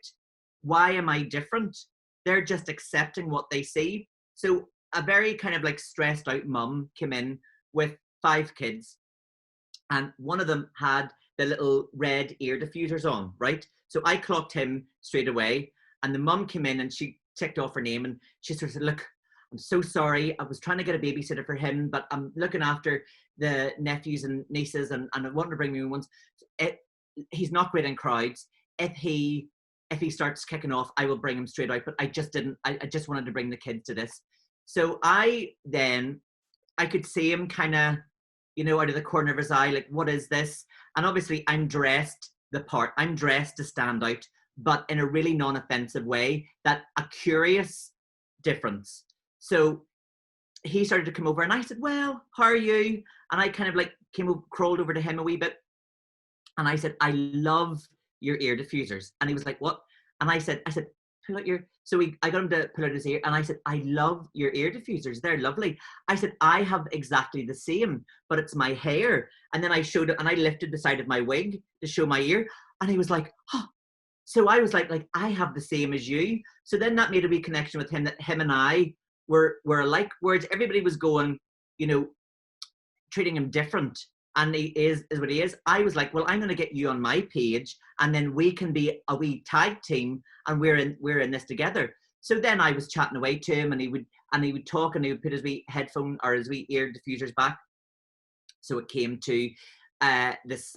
why am I different? They're just accepting what they see. So a very kind of like stressed out mum came in with 5 kids, and one of them had the little red ear diffusers on, right? So I clocked him straight away, and the mum came in and she ticked off her name, and she sort of said, look, I'm so sorry. I was trying to get a babysitter for him, but I'm looking after the nephews and nieces, and I want to bring me ones. He's not great in crowds. If he starts kicking off, I will bring him straight out. But I just wanted to bring the kids to this. So I could see him kind of, you know, out of the corner of his eye, like, what is this? And obviously I'm dressed the part. I'm dressed to stand out, but in a really non-offensive way, that a curious difference. So he started to come over, and I said, well, how are you? And I kind of like crawled over to him a wee bit. And I said, I love your ear diffusers. And he was like, what? And I said, pull out your, so I got him to pull out his ear, and I said, I love your ear diffusers. They're lovely. I said, I have exactly the same, but it's my hair. And then I showed it, and I lifted the side of my wig to show my ear. And he was like, oh. So I was like, I have the same as you. So then that made a wee connection with him, that him and I were alike, whereas everybody was going, you know, treating him different. And he is what he is. I was like, well, I'm going to get you on my page, and then we can be a wee tag team, and we're in this together. So then I was chatting away to him, and he would talk, and he would put his wee headphone or his wee ear diffusers back. So it came to this.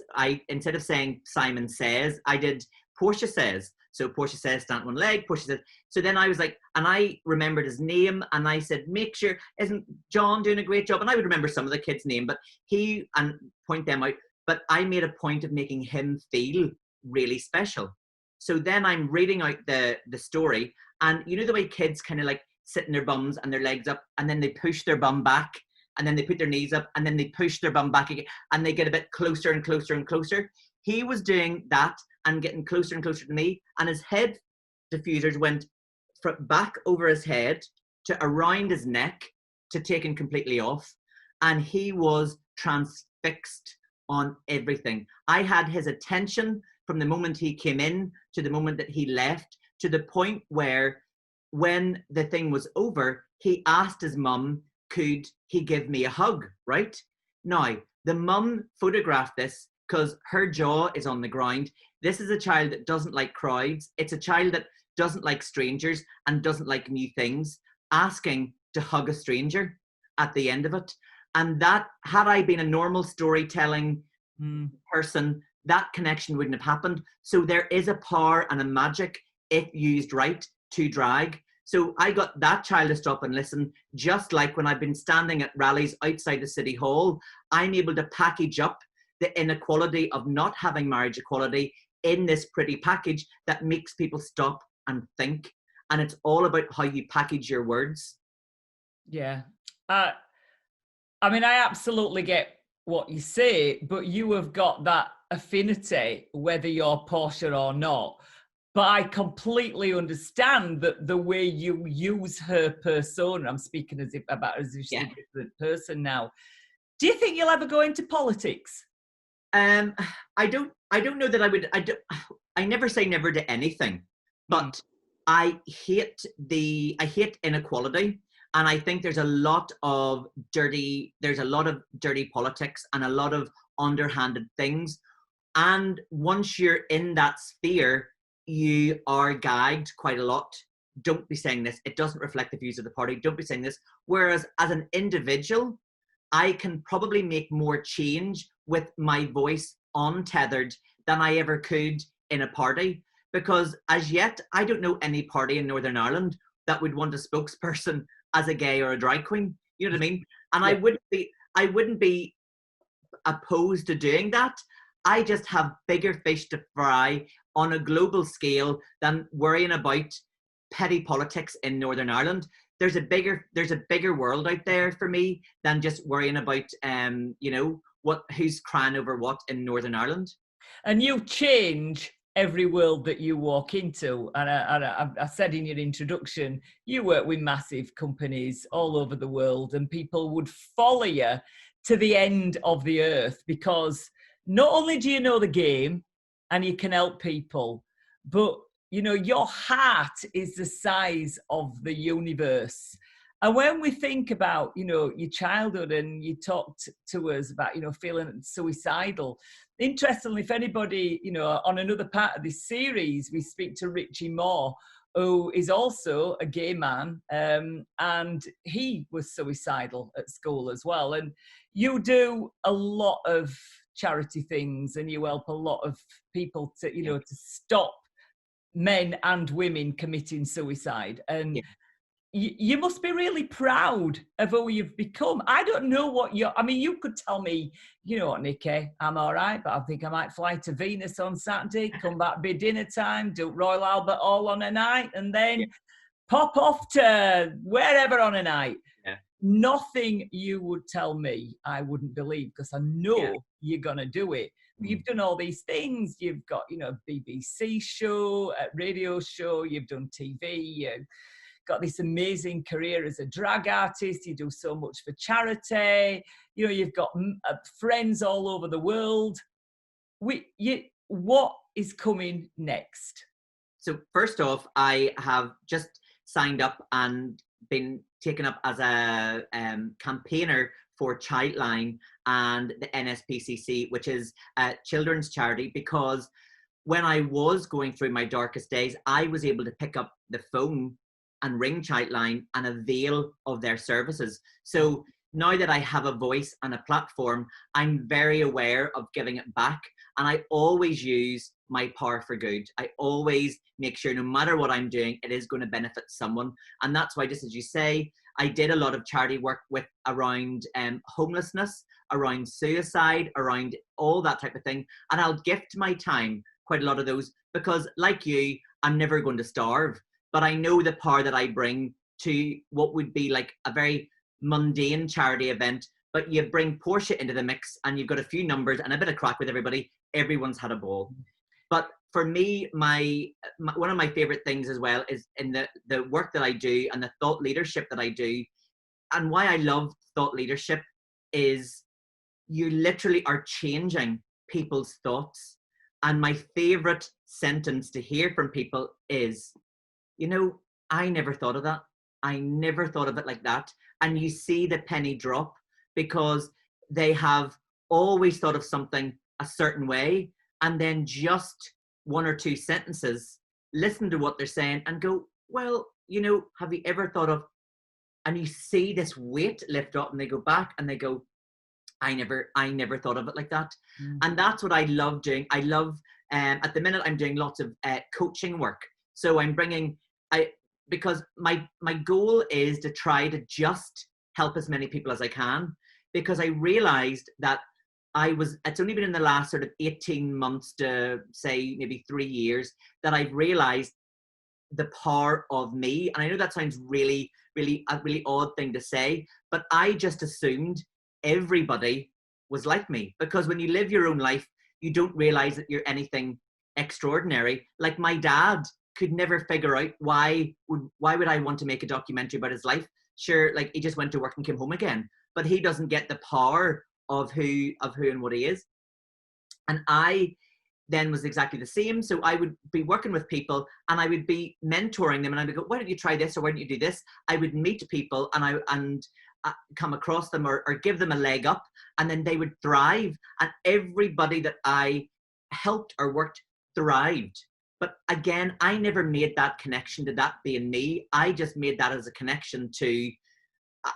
Instead of saying Simon Says, I did Portia Says. So Portia says, stand on one leg. Portia says. So then I was like, and I remembered his name, and I said, make sure, isn't John doing a great job? And I would remember some of the kids' name, but and point them out. But I made a point of making him feel really special. So then I'm reading out the story, and you know the way kids kind of like sit in their bums and their legs up, and then they push their bum back, and then they put their knees up, and then they push their bum back again, and they get a bit closer and closer and closer. He was doing that and getting closer and closer to me, and his head diffusers went back over his head to around his neck to taking completely off, and he was transfixed on everything. I had his attention from the moment he came in to the moment that he left, to the point where when the thing was over, he asked his mum, could he give me a hug, right? Now, The mum photographed this because her jaw is on the ground. This is a child that doesn't like crowds. It's a child that doesn't like strangers and doesn't like new things, asking to hug a stranger at the end of it. And that, had I been a normal storytelling person, that connection wouldn't have happened. So there is a power and a magic, if used right, to drag. So I got that child to stop and listen, just like when I've been standing at rallies outside the City Hall, I'm able to package up the inequality of not having marriage equality in this pretty package that makes people stop and think. And it's all about how you package your words. Yeah. I mean, I absolutely get what you say, but you have got that affinity, whether you're Portia or not. But I completely understand that the way you use her persona, I'm speaking as if she's a different person now. Do you think you'll ever go into politics? I don't know that I would. I never say never to anything, but I hate inequality, and I think there's a lot of dirty politics and a lot of underhanded things. And once you're in that sphere, you are gagged quite a lot. Don't be saying this. It doesn't reflect the views of the party. Don't be saying this. Whereas as an individual, I can probably make more change with my voice untethered than I ever could in a party. Because as yet, I don't know any party in Northern Ireland that would want a spokesperson as a gay or a drag queen. You know what I mean? And I wouldn't be opposed to doing that. I just have bigger fish to fry on a global scale than worrying about petty politics in Northern Ireland. There's a bigger world out there for me than just worrying about who's crying over what in Northern Ireland. And you change every world that you walk into. And I said in your introduction, you work with massive companies all over the world, and people would follow you to the end of the earth, because not only do you know the game and you can help people, but your heart is the size of the universe. And when we think about, your childhood, and you talked to us about, feeling suicidal. Interestingly, if anybody, on another part of this series, we speak to Richie Moore, who is also a gay man, and he was suicidal at school as well. And you do a lot of charity things, and you help a lot of people to, to stop men and women committing suicide. And you must be really proud of who you've become. I don't know what you could tell me, Nikki, I'm all right, but I think I might fly to Venus on Saturday, come back by dinner time, do Royal Albert Hall on a night, and then pop off to wherever on a night. Yeah. Nothing you would tell me I wouldn't believe, because I know you're going to do it. You've done all these things. You've got, BBC show, radio show, you've done TV, you've got this amazing career as a drag artist. You do so much for charity. You've got friends all over the world. What is coming next? So first off, I have just signed up and been taken up as a campaigner for Childline and the NSPCC, which is a children's charity, because when I was going through my darkest days, I was able to pick up the phone and ring Childline and avail of their services. So now that I have a voice and a platform, I'm very aware of giving it back. And I always use my power for good. I always make sure, no matter what I'm doing, it is going to benefit someone. And that's why, just as you say, I did a lot of charity work around homelessness, around suicide, around all that type of thing. And I'll gift my time, quite a lot of those, because like you, I'm never going to starve. But I know the power that I bring to what would be like a very mundane charity event, but you bring Portia into the mix and you've got a few numbers and a bit of crack with everybody, everyone's had a ball. But for me, one of my favorite things as well is in the work that I do and the thought leadership that I do. And why I love thought leadership is you literally are changing people's thoughts. And my favorite sentence to hear from people is, I never thought of that. I never thought of it like that. And you see the penny drop, because they have always thought of something a certain way, and then just one or two sentences, listen to what they're saying and go, well, you know, have you ever thought of, and you see this weight lift up and they go back and they go, I never thought of it like that. And that's what I love doing. I love, at the minute I'm doing lots of coaching work. So I'm bringing, because my goal is to try to just help as many people as I can, because I realized that it's only been in the last sort of 18 months to say maybe 3 years that I've realized the power of me. And I know that sounds really, really, a really odd thing to say, but I just assumed everybody was like me, because when you live your own life, you don't realize that you're anything extraordinary. Like my dad could never figure out why would I want to make a documentary about his life. Sure, like he just went to work and came home again, but he doesn't get the power of who and what he is. And I then was exactly the same. So I would be working with people and I would be mentoring them, and I would go, why don't you try this, or why don't you do this? I would meet people and come across them or give them a leg up, and then they would thrive. And everybody that I helped or worked thrived. But again, I never made that connection to that being me. I just made that as a connection to,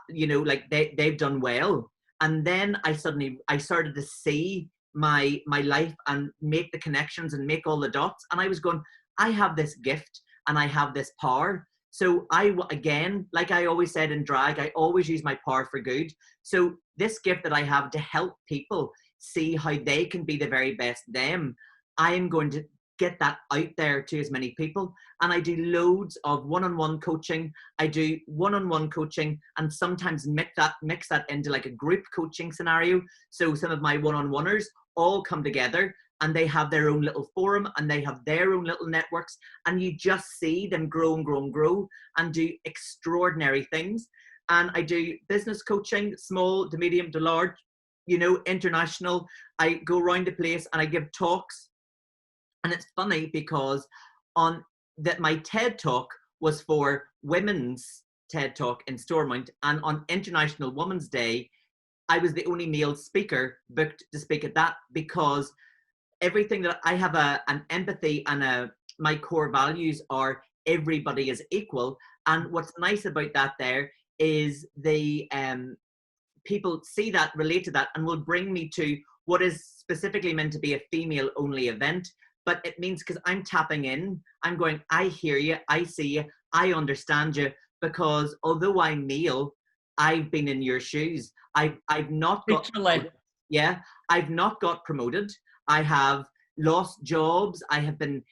you know, like they've done well. And then I started to see my life and make the connections and make all the dots. And I was going, I have this gift and I have this power. So again, like I always said in drag, I always use my power for good. So this gift that I have to help people see how they can be the very best them, I am going to get that out there to as many people. And I do loads of one-on-one coaching. I do one-on-one coaching and sometimes mix that into like a group coaching scenario. So some of my one-on-oneers all come together and they have their own little forum and they have their own little networks, and you just see them grow and grow and grow and do extraordinary things. And I do business coaching, small to medium to large, you know, international. I go around the place and I give talks. And it's funny because my TED Talk was for women's TED Talk in Stormont, and on International Women's Day, I was the only male speaker booked to speak at that, because everything that I have an empathy and my core values are everybody is equal. And what's nice about that there is the people see that, relate to that, and will bring me to what is specifically meant to be a female only event. But it means, because I'm tapping in, I'm going, I hear you, I see you, I understand you, because although I'm male, I've been in your shoes. I've not got promoted. Yeah, I've not got promoted. I have lost jobs. I have been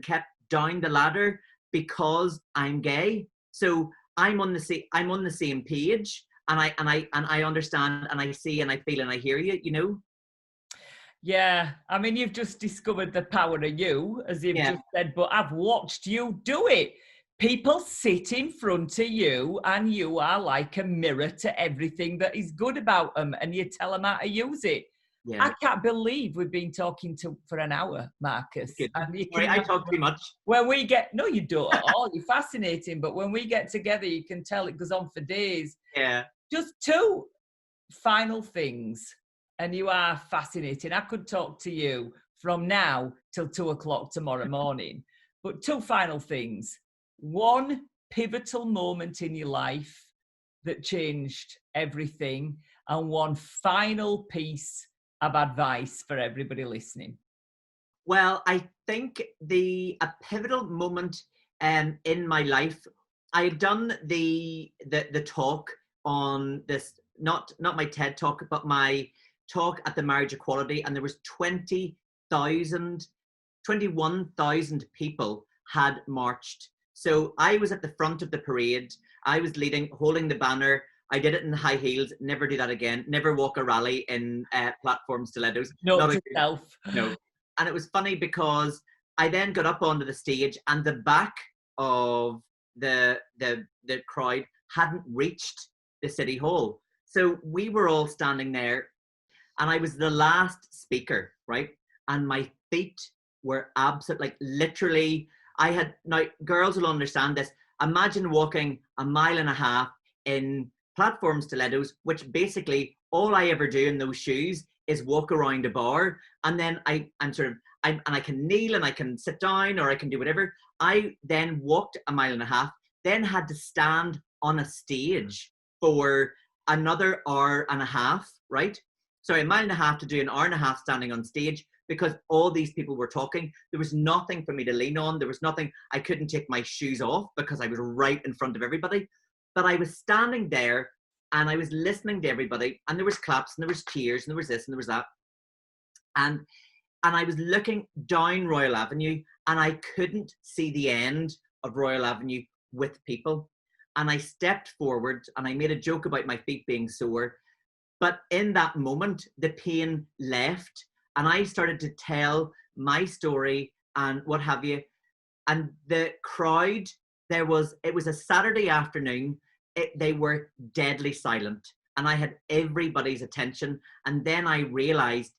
kept down the ladder because I'm gay. So I'm on the same page, and I understand and I see and I feel and I hear you, you know. Yeah, I mean, you've just discovered the power of you, as you've just said, but I've watched you do it. People sit in front of you and you are like a mirror to everything that is good about them, and you tell them how to use it. Yeah. I can't believe we've been talking for an hour, Marcus. Sorry, I talk too much. When we no, you don't at all. You're fascinating, but when we get together, you can tell it goes on for days. Yeah. Just two final things. And you are fascinating. I could talk to you from now till 2:00 tomorrow morning. But two final things. One pivotal moment in your life that changed everything, and one final piece of advice for everybody listening. Well, I think a pivotal moment in my life, I've done the talk on this, not my TED Talk, but my talk at the Marriage Equality, and there was 21,000 people had marched. So I was at the front of the parade. I was leading, holding the banner. I did it in high heels. Never do that again. Never walk a rally in platform stilettos. Not yourself. No. And it was funny because I then got up onto the stage, and the back of the crowd hadn't reached the city hall. So we were all standing there, and I was the last speaker, right? And my feet were absolutely, like literally, now girls will understand this. Imagine walking a mile and a half in platform stilettos, which basically all I ever do in those shoes is walk around a bar, and then and I can kneel and I can sit down or I can do whatever. I then walked a mile and a half, then had to stand on a stage for another hour and a half, right? Sorry, a mile and a half to do an hour and a half standing on stage, because all these people were talking. There was nothing for me to lean on. There was nothing. I couldn't take my shoes off because I was right in front of everybody. But I was standing there and I was listening to everybody, and there was claps and there was cheers and there was this and there was that. And I was looking down Royal Avenue and I couldn't see the end of Royal Avenue with people. And I stepped forward and I made a joke about my feet being sore. But in that moment, the pain left and I started to tell my story and what have you. And the crowd, it was a Saturday afternoon. They were deadly silent and I had everybody's attention. And then I realized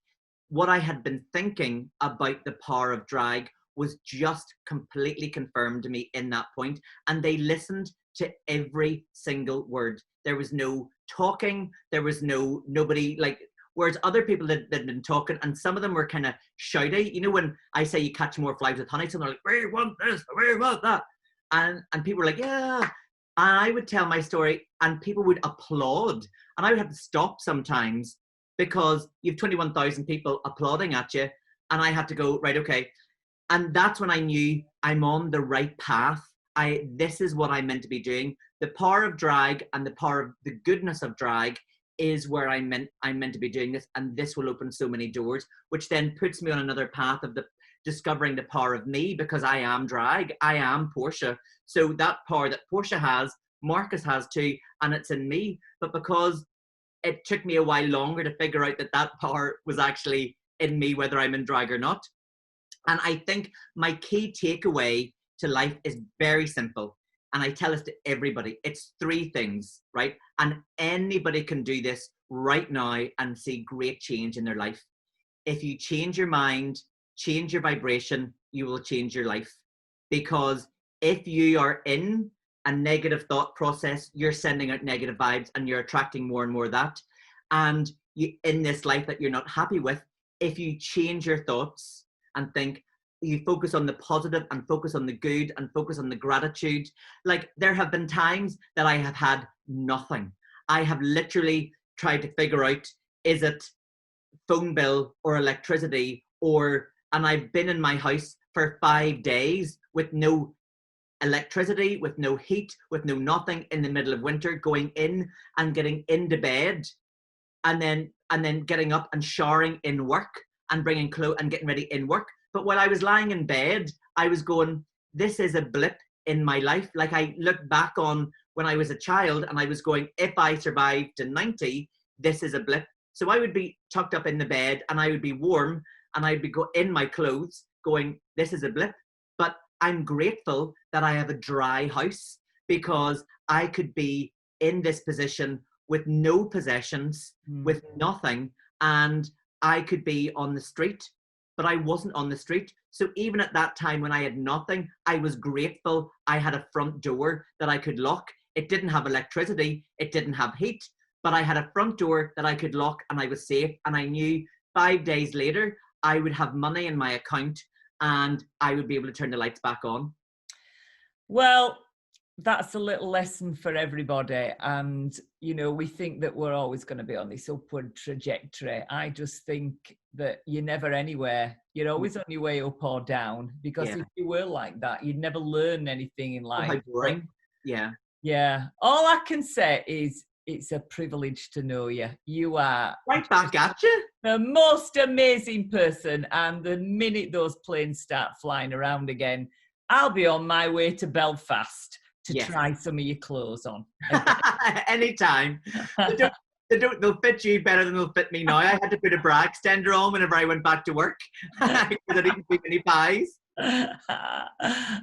what I had been thinking about the power of drag was just completely confirmed to me in that point. And they listened to every single word. There was no talking. There was nobody, like, whereas other people that had been talking, and some of them were kind of shouty. You know, when I say you catch more flies with honey, some are like, we want this, we want that. And people were like, yeah. And I would tell my story and people would applaud. And I would have to stop sometimes because you have 21,000 people applauding at you. And I had to go, right, okay. And that's when I knew I'm on the right path. This is what I'm meant to be doing. The power of drag and the power of the goodness of drag is where I'm meant to be doing this. And this will open so many doors, which then puts me on another path of discovering the power of me, because I am drag. I am Portia. So that power that Portia has, Marcus has too, and it's in me. But because it took me a while longer to figure out that power was actually in me, whether I'm in drag or not. And I think my key takeaway to life is very simple. And I tell this to everybody. It's 3 things, right? And anybody can do this right now and see great change in their life. If you change your mind, change your vibration, you will change your life. Because if you are in a negative thought process, you're sending out negative vibes and you're attracting more and more of that. And you, in this life that you're not happy with, if you change your thoughts and think, you focus on the positive and focus on the good and focus on the gratitude. Like, there have been times that I have had nothing. I have literally tried to figure out, is it phone bill or electricity, and I've been in my house for 5 days with no electricity, with no heat, with no nothing, in the middle of winter, going in and getting into bed and then getting up and showering in work and bringing clothes and getting ready in work. But while I was lying in bed, I was going, this is a blip in my life. Like, I look back on when I was a child and I was going, if I survived to 90, this is a blip. So I would be tucked up in the bed and I would be warm and I'd be in my clothes going, this is a blip. But I'm grateful that I have a dry house, because I could be in this position with no possessions, with nothing, and I could be on the street. But I wasn't on the street. So even at that time when I had nothing, I was grateful I had a front door that I could lock. It didn't have electricity, it didn't have heat, but I had a front door that I could lock and I was safe. And I knew 5 days later, I would have money in my account and I would be able to turn the lights back on. Well, that's a little lesson for everybody. And, you know, we think that we're always going to be on this upward trajectory. I just think that you're never anywhere. You're always on your way up or down, because if you were like that, you'd never learn anything in life. Oh, how boring. Yeah. Yeah. All I can say is it's a privilege to know you. You are right back at you. The most amazing person. And the minute those planes start flying around again, I'll be on my way to Belfast to try some of your clothes on. Anytime. They'll fit you better than they'll fit me now. I had to put a bra extender on whenever I went back to work because I didn't eat any pies. And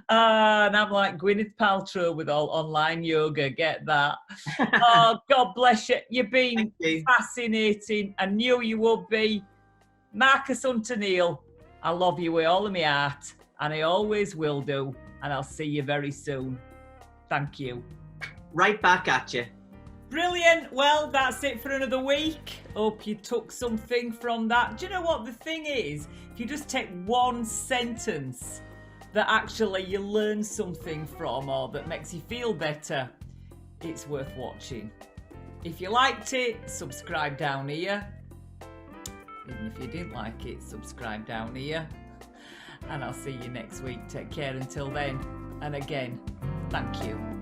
I'm like Gwyneth Paltrow with all online yoga. Get that. Oh, God bless you. You've been fascinating. I knew you would be. Marcus Hunter-Neal, I love you with all of my heart, and I always will do. And I'll see you very soon. Thank you. Right back at you. Brilliant. Well, that's it for another week. Hope you took something from that. Do you know what the thing is? If you just take one sentence that actually you learn something from or that makes you feel better, it's worth watching. If you liked it, subscribe down here. Even if you didn't like it, subscribe down here. And I'll see you next week. Take care until then. And again, thank you.